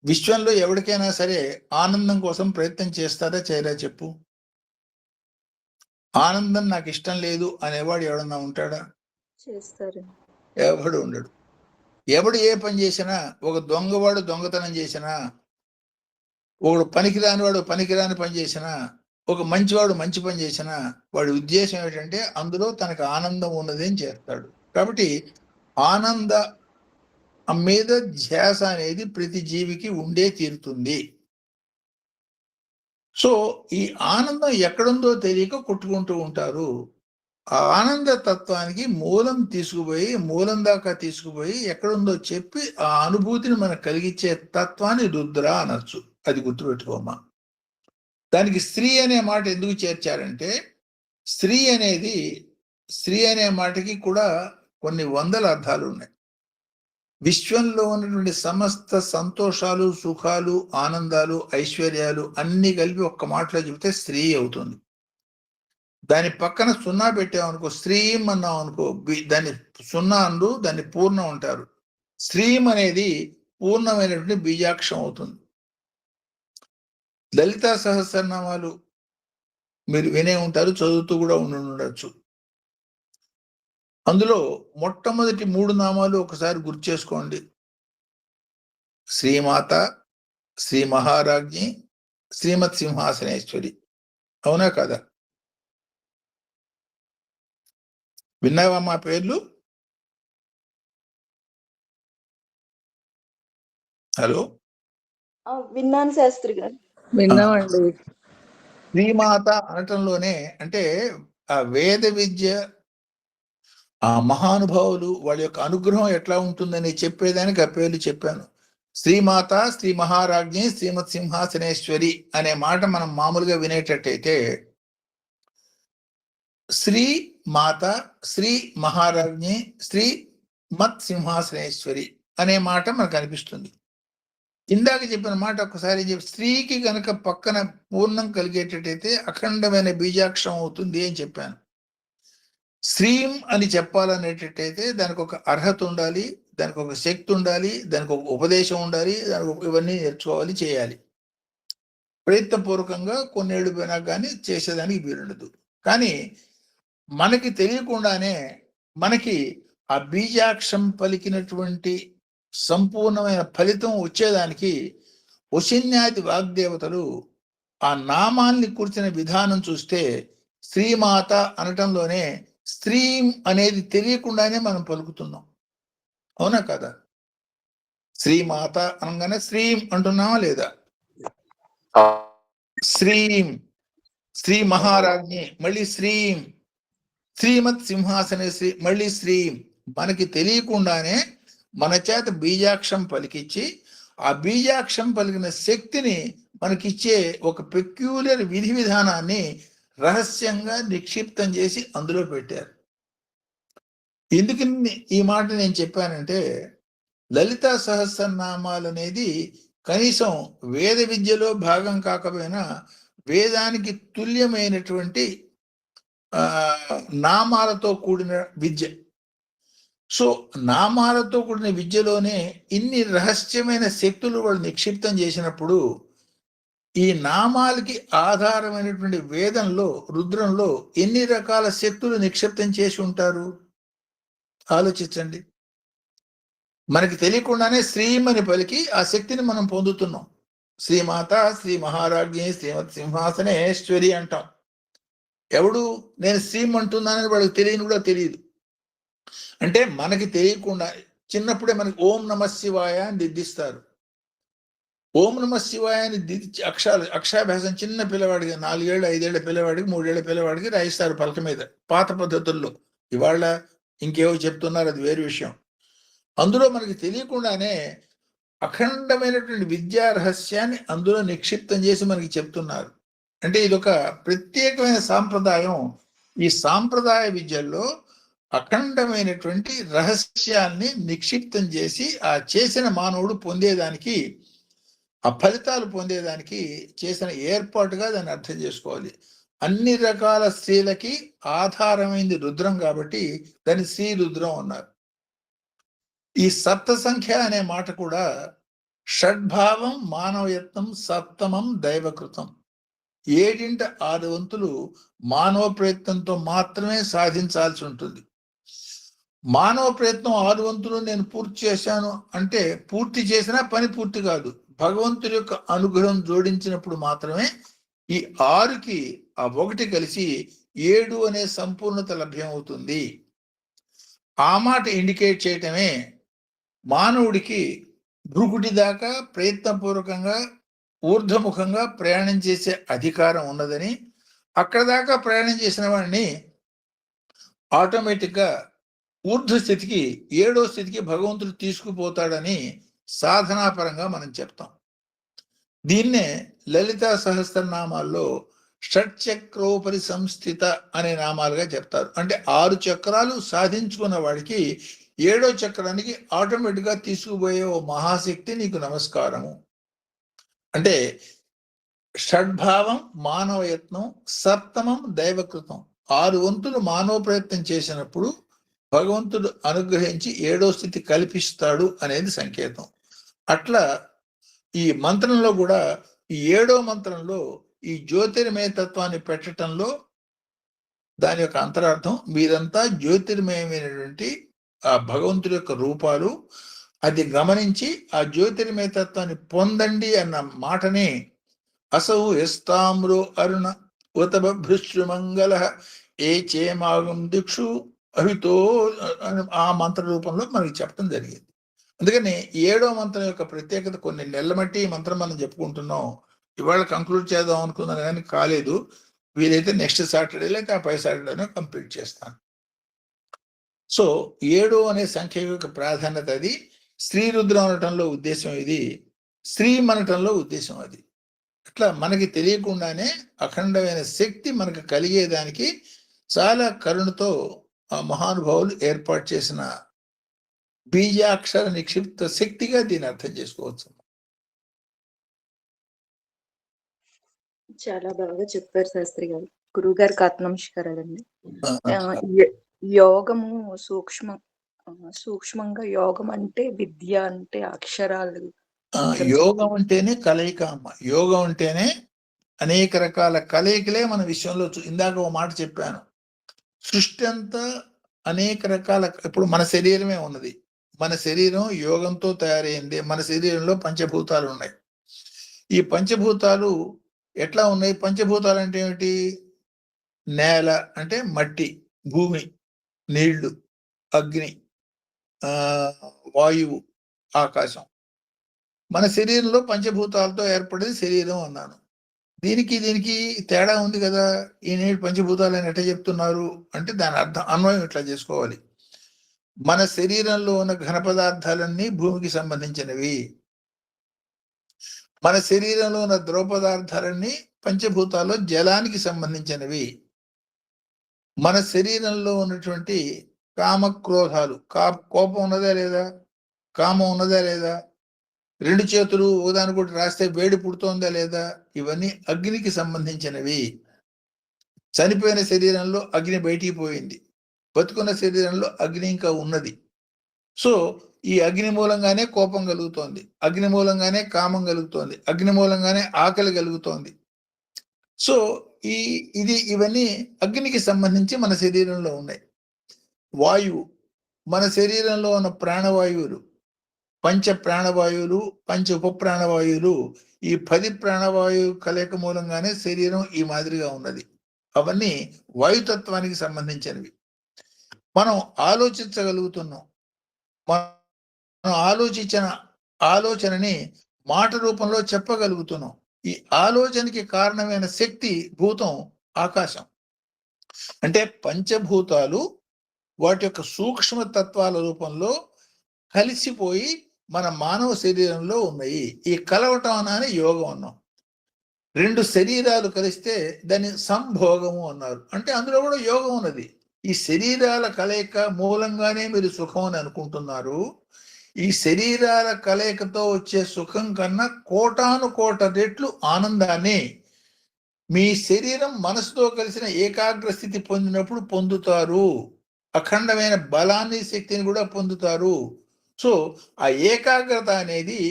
విశ్వంలో ఎవరికైనా సరే ఆనందం కోసం ప్రయత్నం చేస్తారా చేయరా చెప్పు? ఆనందం నాకు ఇష్టం లేదు అనేవాడు ఎవడన్నా ఉంటాడా? చేస్తారు. ఎవడు ఉండడు. ఎవడు ఏ పని చేసినా, ఒక దొంగవాడు దొంగతనం చేసినా, ఒకడు పనికిరాని వాడు పనికిరాని పని చేసినా, ఒక మంచివాడు మంచి పని చేసినా, వాడి ఉద్దేశం ఏమిటంటే అందులో తనకు ఆనందం ఉన్నది అని చేస్తాడు. కాబట్టి ఆనంద మీద ధ్యాస అనేది ప్రతి జీవికి ఉండే తీరుతుంది. సో ఈ ఆనందం ఎక్కడుందో తెలియక కొట్టుకుంటూ ఉంటారు. ఆ ఆనంద తత్వానికి మూలం దాకా తీసుకుపోయి ఎక్కడుందో చెప్పి ఆ అనుభూతిని మనకు కలిగించే తత్వాన్ని రుద్ర అనొచ్చు. అది గుర్తుపెట్టుకోమ్మా. దానికి స్త్రీ అనే మాట ఎందుకు చేర్చారంటే, స్త్రీ అనే మాటకి కూడా కొన్ని వందల అర్థాలు ఉన్నాయి. విశ్వంలో ఉన్నటువంటి సమస్త సంతోషాలు, సుఖాలు, ఆనందాలు, ఐశ్వర్యాలు అన్ని కలిపి ఒక్క మాటలో చెబితే స్త్రీ అవుతుంది. దాని పక్కన సున్నా పెట్టామనుకో, స్త్రీం అన్నాం అనుకో, దాన్ని సున్నా అందు దాన్ని పూర్ణం అంటారు. స్త్రీం అనేది పూర్ణమైనటువంటి బీజాక్షం అవుతుంది. లలితా సహస్రనామాలు మీరు వినే ఉంటారు, చదువుతూ కూడా ఉండొచ్చు. అందులో మొట్టమొదటి 3 నామాలు ఒకసారి గుర్తు చేసుకోండి. శ్రీమాత, శ్రీ మహారాజ్ఞి, శ్రీమత్ సింహాసనేశ్వరి. అవునా కదా? విన్నావా మా పేర్లు? హలో, విన్నాను శాస్త్రి గారు. విన్నామండి. శ్రీమాత అనటంలోనే అంటే ఆ వేద విద్య, ఆ మహానుభావులు వాళ్ళ యొక్క అనుగ్రహం ఎట్లా ఉంటుందని చెప్పేదానికి ఆ పేర్లు చెప్పాను. శ్రీమాత, శ్రీ మహారాజ్ఞి, శ్రీమత్ సింహాసనేశ్వరి అనే మాట మనం మామూలుగా వినేటట్టయితే, శ్రీ మాత, శ్రీ మహారాజ్ఞి, శ్రీ మత్ సింహాసనేశ్వరి అనే మాట మనకు అనిపిస్తుంది. ఇందాక చెప్పిన మాట ఒకసారి స్త్రీకి గనక పక్కన పూర్ణం కలిగేటట్టయితే అఖండమైన బీజాక్షరం అవుతుంది అని చెప్పాను. శ్రీం అని చెప్పాలనేటట్టయితే దానికి ఒక అర్హత ఉండాలి, దానికి ఒక శక్తి ఉండాలి, దానికి ఒక ఉపదేశం ఉండాలి, దానికి ఇవన్నీ నేర్చుకోవాలి, చేయాలి. ప్రయత్నపూర్వకంగా కొన్నేళ్ళు పోయినా కానీ చేసేదానికి వీలుండదు. కానీ మనకి తెలియకుండానే మనకి ఆ బీజాక్షం పలికినటువంటి సంపూర్ణమైన ఫలితం వచ్చేదానికి వశిన్యాది వాగ్దేవతలు ఆ నామాల్ని కూర్చిన విధానం చూస్తే, శ్రీమాత అనటంలోనే స్త్రీం అనేది తెలియకుండానే మనం పలుకుతున్నాం. అవునా కదా? శ్రీమాత అనగానే శ్రీం అంటున్నామా లేదా? శ్రీం, శ్రీ మహారాజ్ఞి మళ్ళీ శ్రీం, శ్రీమత్ సింహాసనేశ్వరి మళ్ళీ శ్రీం. మనకి తెలియకుండానే మన చేత బీజాక్షం పలికిచ్చి, ఆ బీజాక్షం పలికిన శక్తిని మనకిచ్చే ఒక పెక్యులర్ విధి విధానాన్ని రహస్యంగా నిక్షిప్తం చేసి అందులో పెట్టారు. ఎందుకు ఈ మాట నేను చెప్పానంటే, లలితా సహస్రనామాలు అనేది కనీసం వేద విద్యలో భాగం కాకపోయినా వేదానికి తుల్యమైనటువంటి నామాలతో కూడిన విద్య. సో నామాలతో కూడిన విద్యలోనే ఇన్ని రహస్యమైన శక్తులు వాళ్ళు నిక్షిప్తం చేసినప్పుడు, ఈ నామాలకి ఆధారమైనటువంటి వేదంలో, రుద్రంలో ఎన్ని రకాల శక్తులు నిక్షిప్తం చేసి ఉంటారు ఆలోచించండి. మనకి తెలియకుండానే శ్రీమని పలికి ఆ శక్తిని మనం పొందుతున్నాం. శ్రీమాత, శ్రీ మహారాజ్ఞి, శ్రీమత్ సింహాసనేశ్వరి అంటాం. ఎవడు నేను శ్రీమంటున్నానని వాళ్ళకి తెలియని కూడా తెలియదు. అంటే మనకి తెలియకుండా చిన్నప్పుడే మనకి ఓం నమ శివాయ అని దిద్దిస్తారు. ఓం నమ శివాయ అని దిద్ది అక్షరాభ్యాసం చిన్న పిల్లవాడికి 4 ఏళ్ళు 5 ఏళ్ల పిల్లవాడికి 3 ఏళ్ల పిల్లవాడికి రాయిస్తారు పలక మీద పాత పద్ధతుల్లో. ఇవాళ ఇంకేవో చెప్తున్నారు, అది వేరు విషయం. అందులో మనకి తెలియకుండానే అఖండమైనటువంటి విద్యా రహస్యాన్ని అందులో నిక్షిప్తం చేసి మనకి చెప్తున్నారు. అంటే ఇదొక ప్రత్యేకమైన సాంప్రదాయం. ఈ సాంప్రదాయ విద్యల్లో అఖండమైనటువంటి రహస్యాన్ని నిక్షిప్తం చేసి ఆ చేసిన మానవుడు పొందేదానికి, ఆ ఫలితాలు పొందేదానికి చేసిన ఏర్పాటుగా దాన్ని అర్థం చేసుకోవాలి. అన్ని రకాల స్త్రీలకి ఆధారమైంది రుద్రం కాబట్టి దాన్ని శ్రీ రుద్రం అన్నారు. ఈ సప్త సంఖ్య అనే మాట కూడా షడ్భావం మానవయత్నం సప్తమం దైవకృతం. 7 6 వంతులు మానవ ప్రయత్నంతో మాత్రమే సాధించాల్సి ఉంటుంది. మానవ ప్రయత్నం 6 వంతులు నేను పూర్తి చేశాను అంటే పూర్తి చేసినా పని పూర్తి కాదు. భగవంతుడి యొక్క అనుగ్రహం జోడించినప్పుడు మాత్రమే ఈ 6కి ఆ 1 కలిసి 7 అనే సంపూర్ణత లభ్యం అవుతుంది. ఆ మాట ఇండికేట్ చేయటమే మానవుడికి భృకుటి దాకా ప్రయత్నపూర్వకంగా ఊర్ధముఖంగా ప్రయాణం చేసే అధికారం ఉన్నదని, అక్కడ దాకా ప్రయాణం చేసిన వాడిని ఆటోమేటిక్గా ఊర్ధ్వ స్థితికి 7వ స్థితికి భగవంతుడు తీసుకుపోతాడని సాధనాపరంగా మనం చెప్తాం. దీన్నే లలితా సహస్రనామాల్లో షట్చక్రోపరి సంస్థిత అనే నామాలుగా చెప్తారు. అంటే 6 చక్రాలు సాధించుకున్న వాడికి 7వ చక్రానికి ఆటోమేటిక్గా తీసుకుపోయే ఓ మహాశక్తి నీకు నమస్కారము. అంటే షడ్భావం మానవయత్నం సప్తమం దైవకృతం. 6 వంతులు మానవ ప్రయత్నం చేసినప్పుడు భగవంతుడు అనుగ్రహించి 7వ స్థితి కల్పిస్తాడు అనేది సంకేతం. అట్లా ఈ మంత్రంలో కూడా ఈ 7వ మంత్రంలో ఈ జ్యోతిర్మయ తత్వాన్ని పెట్టడంలో దాని యొక్క అంతరార్థం మీరంతా జ్యోతిర్మయమైనటువంటి ఆ భగవంతుడి యొక్క రూపాలు, అది గమనించి ఆ జ్యోతిర్మయ తత్వాన్ని పొందండి అన్న మాటని అసౌ ఎస్తామ్రో అరుణ ఉతభృశ్రుమంగళ ఏ చేమాగం దిక్షు అవితో ఆ మంత్ర రూపంలో మనకి చెప్పడం జరిగింది. అందుకని 7వ మంత్రం యొక్క ప్రత్యేకత కొన్ని నెలల మట్టి ఈ మంత్రం మనం చెప్పుకుంటున్నాం. ఇవాళ కంక్లూడ్ చేద్దాం అనుకున్నాను కానీ కాలేదు. వీలైతే నెక్స్ట్ సాటర్డే లేక ఆ పై సాటర్డేనే కంప్లీట్ చేస్తాను. సో 7 అనే సంఖ్య యొక్క ప్రాధాన్యత అది. స్త్రీ రుద్రం అనటంలో ఉద్దేశం ఇది, స్త్రీ మనటంలో ఉద్దేశం అది. అట్లా మనకి తెలియకుండానే అఖండమైన శక్తి మనకు కలిగేదానికి చాలా కరుణతో ఆ మహానుభావులు ఏర్పాటు చేసిన బీజాక్షర నిక్షిప్త శక్తిగా దీన్ని అర్థం చేసుకోవచ్చు. చాలా బాగా చెప్పారు శాస్త్రి గారు. గురువు గారికి ఆత్మనమస్కారాలండి. యోగము సూక్ష్మంగా యోగం అంటే విద్య అంటే అక్షరాలు. యోగం అంటేనే కలయిక అమ్మ. యోగం అంటేనే అనేక రకాల కలయికలే మన విషయంలో ఇందాక ఒక మాట చెప్పాను. సృష్టి అంతా అనేక రకాల, ఇప్పుడు మన శరీరమే ఉన్నది. మన శరీరం యోగంతో తయారైంది. మన శరీరంలో పంచభూతాలు ఉన్నాయి. ఈ పంచభూతాలు ఎట్లా ఉన్నాయి? పంచభూతాలు అంటే ఏమిటి? నేల అంటే మట్టి, భూమి, నీళ్లు, అగ్ని, వాయువు, ఆకాశం. మన శరీరంలో పంచభూతాలతో ఏర్పడేది శరీరం అన్నాను. దీనికి తేడా ఉంది కదా. ఈ నీళ్ళు పంచభూతాలు అని ఎట్లా చెప్తున్నారు అంటే దాని అర్థం అన్వయం ఇట్లా చేసుకోవాలి. మన శరీరంలో ఉన్న ఘన పదార్థాలన్నీ భూమికి సంబంధించినవి. మన శరీరంలో ఉన్న ద్రవ పదార్థాలన్నీ పంచభూతాల్లో జలానికి సంబంధించినవి. మన శరీరంలో ఉన్నటువంటి కామక్రోధాలు, కోపం ఉన్నదా లేదా, కామం ఉన్నదా లేదా, 2 చేతులు ఒకదానికొకటి రాస్తే వేడి పుడుతోందా లేదా, ఇవన్నీ అగ్నికి సంబంధించినవి. చనిపోయిన శరీరంలో అగ్ని బయటికి పోయింది, బతుకున్న శరీరంలో అగ్ని ఇంకా ఉన్నది. సో ఈ అగ్ని మూలంగానే కోపం కలుగుతోంది, అగ్ని మూలంగానే కామం కలుగుతోంది, అగ్ని మూలంగానే ఆకలి కలుగుతోంది. సో ఇవన్నీ అగ్నికి సంబంధించి మన శరీరంలో ఉన్నాయి. వాయువు, మన శరీరంలో ఉన్న ప్రాణవాయువులు, పంచ ప్రాణవాయువులు, పంచ ఉప ప్రాణవాయువులు, ఈ 10 ప్రాణవాయువు కలయిక మూలంగానే శరీరం ఈ మాదిరిగా ఉన్నది. అవన్నీ వాయుతత్వానికి సంబంధించినవి. మనం ఆలోచించగలుగుతున్నాం. మనం ఆలోచించిన ఆలోచనని మాట రూపంలో చెప్పగలుగుతున్నాం. ఈ ఆలోచనకి కారణమైన శక్తి భూతం ఆకాశం. అంటే పంచభూతాలు వాటి యొక్క సూక్ష్మ తత్వాల రూపంలో కలిసిపోయి మన మానవ శరీరంలో ఉన్నాయి. ఈ కలవటం అని యోగం అన్నాం. రెండు శరీరాలు కలిస్తే దాన్ని సంభోగము అన్నారు. అంటే అందులో కూడా యోగం ఉన్నది. ఈ శరీరాల కలయిక మూలంగానే మీరు సుఖం అని అనుకుంటున్నారు. ఈ శరీరాల కలయికతో వచ్చే సుఖం కన్నా కోటాను కోట రెట్లు ఆనందాన్ని మీ శరీరం మనసుతో కలిసిన ఏకాగ్ర స్థితి పొందినప్పుడు పొందుతారు. అఖండమైన బలాన్ని, శక్తిని కూడా పొందుతారు. సో ఆ ఏకాగ్రత అనేది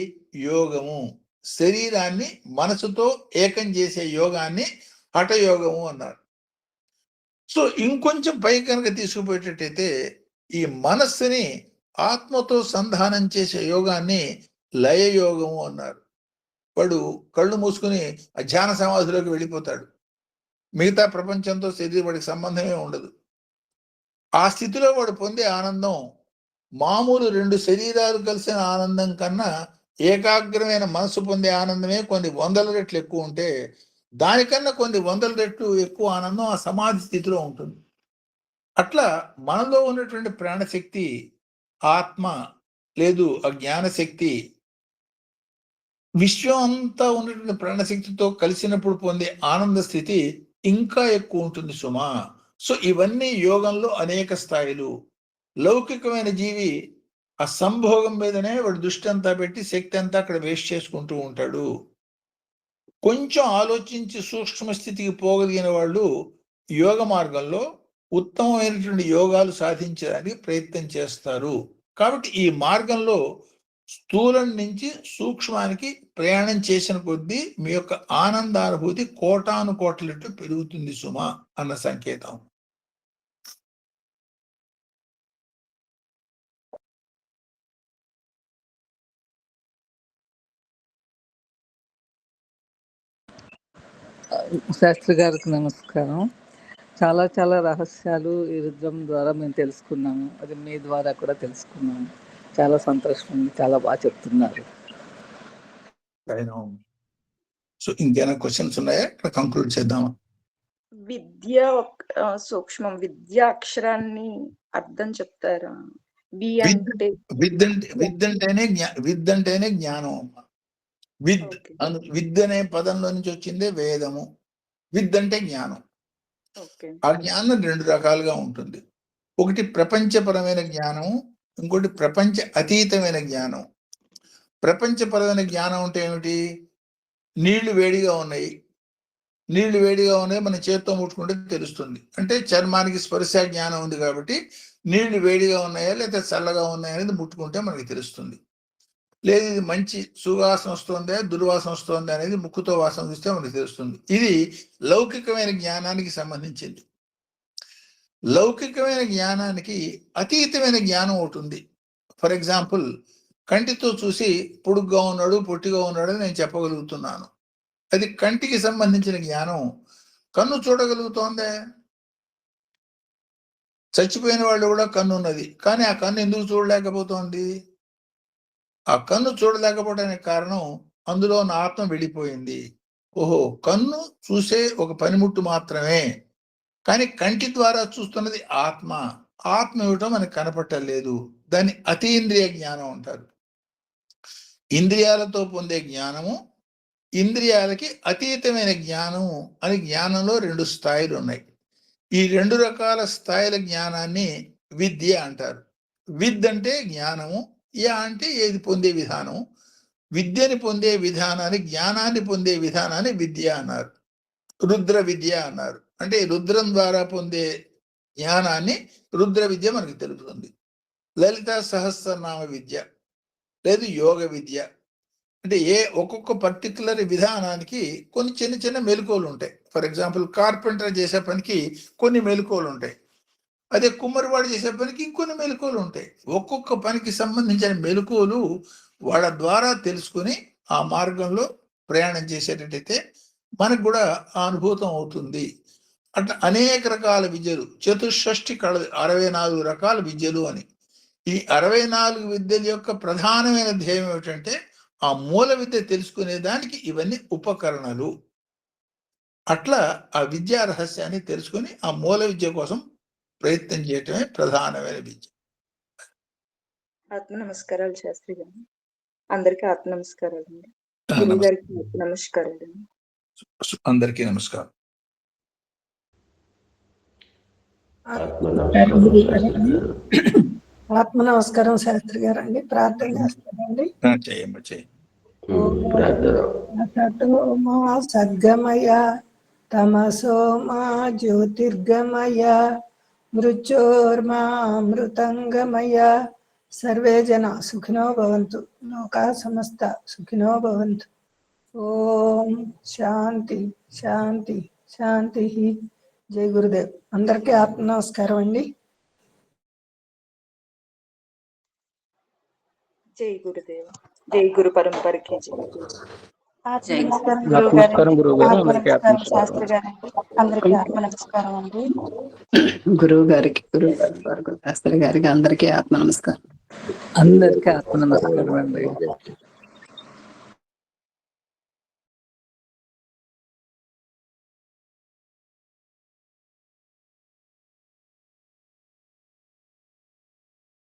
యోగము. శరీరాన్ని మనసుతో ఏకం చేసే యోగాన్ని హఠయోగము అన్నారు. సో ఇంకొంచెం పై కనుక తీసుకుపోయేటట్టయితే ఈ మనస్సుని ఆత్మతో సంధానం చేసే యోగాన్ని లయయోగము అన్నారు. వాడు కళ్ళు మూసుకుని ధ్యాన సమాధిలోకి వెళ్ళిపోతాడు. మిగతా ప్రపంచంతో శరీరం వాడికి సంబంధమే ఉండదు. ఆ స్థితిలో వాడు పొందే ఆనందం మామూలు రెండు శరీరాలు కలిసిన ఆనందం కన్నా ఏకాగ్రమైన మనసు పొందే ఆనందమే కొన్ని వందల రెట్లు ఎక్కువ ఉంటే, దానికన్నా కొన్ని వందల రెట్లు ఎక్కువ ఆనందం ఆ సమాధి స్థితిలో ఉంటుంది. అట్లా మనలో ఉన్నటువంటి ప్రాణశక్తి, ఆత్మ లేదు ఆ జ్ఞానశక్తి, విశ్వం అంతా ఉన్నటువంటి ప్రాణశక్తితో కలిసినప్పుడు పొందే ఆనంద స్థితి ఇంకా ఎక్కువ ఉంటుంది సుమా. సో ఇవన్నీ యోగంలో అనేక స్థాయిలు. లౌకికమైన జీవి ఆ సంభోగం మీదనే వాడు దృష్టి అంతా పెట్టి శక్తి అంతా అక్కడ వేస్ట్ చేసుకుంటూ ఉంటాడు. కొంచెం ఆలోచించి సూక్ష్మ స్థితికి పోగలిగిన వాళ్ళు యోగ మార్గంలో ఉత్తమమైనటువంటి యోగాలు సాధించడానికి ప్రయత్నం చేస్తారు. కాబట్టి ఈ మార్గంలో స్థూలం నుంచి సూక్ష్మానికి ప్రయాణం చేసిన కొద్దీ మీ యొక్క ఆనందానుభూతి కోటాను కోట్లట్లు పెరుగుతుంది సుమా అన్న సంకేతం. శాస్త్రి గారికి నమస్కారం. చాలా చాలా రహస్యాలు ఈ రుద్రం ద్వారా మేము తెలుసుకున్నాము. అది మీ ద్వారా కూడా తెలుసుకున్నాము. చాలా సంతోషం ఉంది. చాలా బాగా చెప్తున్నారు. సో ఇంకేమైనా క్వశ్చన్స్ ఉన్నాయా? ఇక్కడ కంక్లూడ్ చేద్దామా? విద్య సూక్ష్మం, విద్య అక్షరాన్ని అర్థం చెప్తారా? విద్ అంటేనే జ్ఞానం. విద్ అనే పదంలో నుంచి వచ్చిందే వేదము. విద్ అంటే జ్ఞానం. ఆ జ్ఞానం రెండు రకాలుగా ఉంటుంది. ఒకటి ప్రపంచపరమైన జ్ఞానం, ఇంకోటి ప్రపంచ అతీతమైన జ్ఞానం. ప్రపంచపరమైన జ్ఞానం అంటే ఏమిటి? నీళ్లు వేడిగా ఉన్నాయి, మనం చేత్తో ముట్టుకుంటే తెలుస్తుంది. అంటే చర్మానికి స్పర్శ జ్ఞానం ఉంది కాబట్టి నీళ్లు వేడిగా ఉన్నాయా లేదా చల్లగా ఉన్నాయా అనేది ముట్టుకుంటే మనకి తెలుస్తుంది. లేదు ఇది మంచి సువాసన వస్తుందా దుర్వాసన వస్తుందా అనేది ముక్కుతో వాసన చూస్తే మనకి తెలుస్తుంది. ఇది లౌకికమైన జ్ఞానానికి సంబంధించింది. లౌకికమైన జ్ఞానానికి అతీతమైన జ్ఞానం ఉంటుంది. ఫర్ ఎగ్జాంపుల్, కంటితో చూసి పొడుగ్గా ఉన్నాడు పొట్టిగా ఉన్నాడు అని నేను చెప్పగలుగుతున్నాను. అది కంటికి సంబంధించిన జ్ఞానం. కన్ను చూడగలుగుతోందే? చచ్చిపోయిన వాళ్ళు కూడా కన్ను ఉన్నది, కానీ ఆ కన్ను ఎందుకు చూడలేకపోతోంది? ఆ కన్ను చూడలేకపోవడానికి కారణం అందులో ఉన్న ఆత్మ వెళ్ళిపోయింది. ఓహో, కన్ను చూసే ఒక పనిముట్టు మాత్రమే, కానీ కంటి ద్వారా చూస్తున్నది ఆత్మ. ఆత్మ ఏమిటో మనకు కనపట్టలేదు. దాన్ని అతీంద్రియ జ్ఞానం అంటారు. ఇంద్రియాలతో పొందే జ్ఞానము, ఇంద్రియాలకి అతీతమైన జ్ఞానము అని జ్ఞానంలో రెండు స్థాయిలు ఉన్నాయి. ఈ రెండు రకాల స్థాయిల జ్ఞానాన్ని విద్య అంటారు. విద్ అంటే జ్ఞానము, యా అంటే ఏది పొందే విధానం. విద్యని పొందే విధానాన్ని, జ్ఞానాన్ని పొందే విధానాన్ని విద్య అన్నారు. రుద్ర విద్య అన్నారు. అంటే రుద్రం ద్వారా పొందే జ్ఞానాన్ని రుద్ర విద్య మనకి తెలుపుతుంది. లలిత సహస్రనామ విద్య లేదు యోగ విద్య అంటే ఒక్కొక్క పర్టికులర్ విధానానికి కొన్ని చిన్న చిన్న మెలకువలు ఉంటాయి. ఫర్ ఎగ్జాంపుల్, కార్పెంటర్ చేసే పనికి కొన్ని మెలకువలు ఉంటాయి. అదే కుమ్మరివాడు చేసే పనికి ఇంకొన్ని మెలకువలు ఉంటాయి. ఒక్కొక్క పనికి సంబంధించిన మెలకువలు వాళ్ళ ద్వారా తెలుసుకుని ఆ మార్గంలో ప్రయాణం చేసేటట్టయితే మనకు కూడా ఆ అనుభూతం అవుతుంది. అట్లా అనేక రకాల విద్యలు, చతుషష్ఠి కళ 64 రకాల విద్యలు అని. ఈ 64 విద్యల యొక్క ప్రధానమైన ధ్యేయం ఏమిటంటే ఆ మూల విద్య తెలుసుకునే దానికి ఇవన్నీ ఉపకరణలు. అట్లా ఆ విద్యా రహస్యాన్ని తెలుసుకుని ఆ మూల విద్య కోసం ప్రయత్నం చేయటమే ప్రధానమైన విద్య. ఆత్మ నమస్కారాలు శాస్త్రి గారు. అందరికీ ఆత్మ నమస్కారాలు అండి. గురువు గారికి నమస్కారాలు అండి. అందరికీ నమస్కారం. ఆత్మ నమస్కారం శాస్త్రి గారు అండి. ప్రార్థన చేస్తానండి. చేయమ్మ చేయి. మా సద్గమయ తమసో మా జ్యోతిర్గమయ మృత్యోర్మా అమృతంగమయ. సర్వే జన సుఖినో భవంతు. లోకా సమస్త సుఖినో భవంతు. ఓం శాంతి శాంతి శాంతి. జై గురుదేవ్. అందరికీ ఆత్మ నమస్కారం అండి. జై గురుదేవ. జై గురు పరంపరకి జై. నమస్కారం గురువుగారు. అందరికీ ఆత్మ శాస్త్రి గారికి అందరికీ ఆత్మ నమస్కారం అండి. గురువు గారికి శాస్త్రి గారికి అందరికీ ఆత్మ నమస్కారం. అందరికీ ఆత్మ నమస్కారం అండి.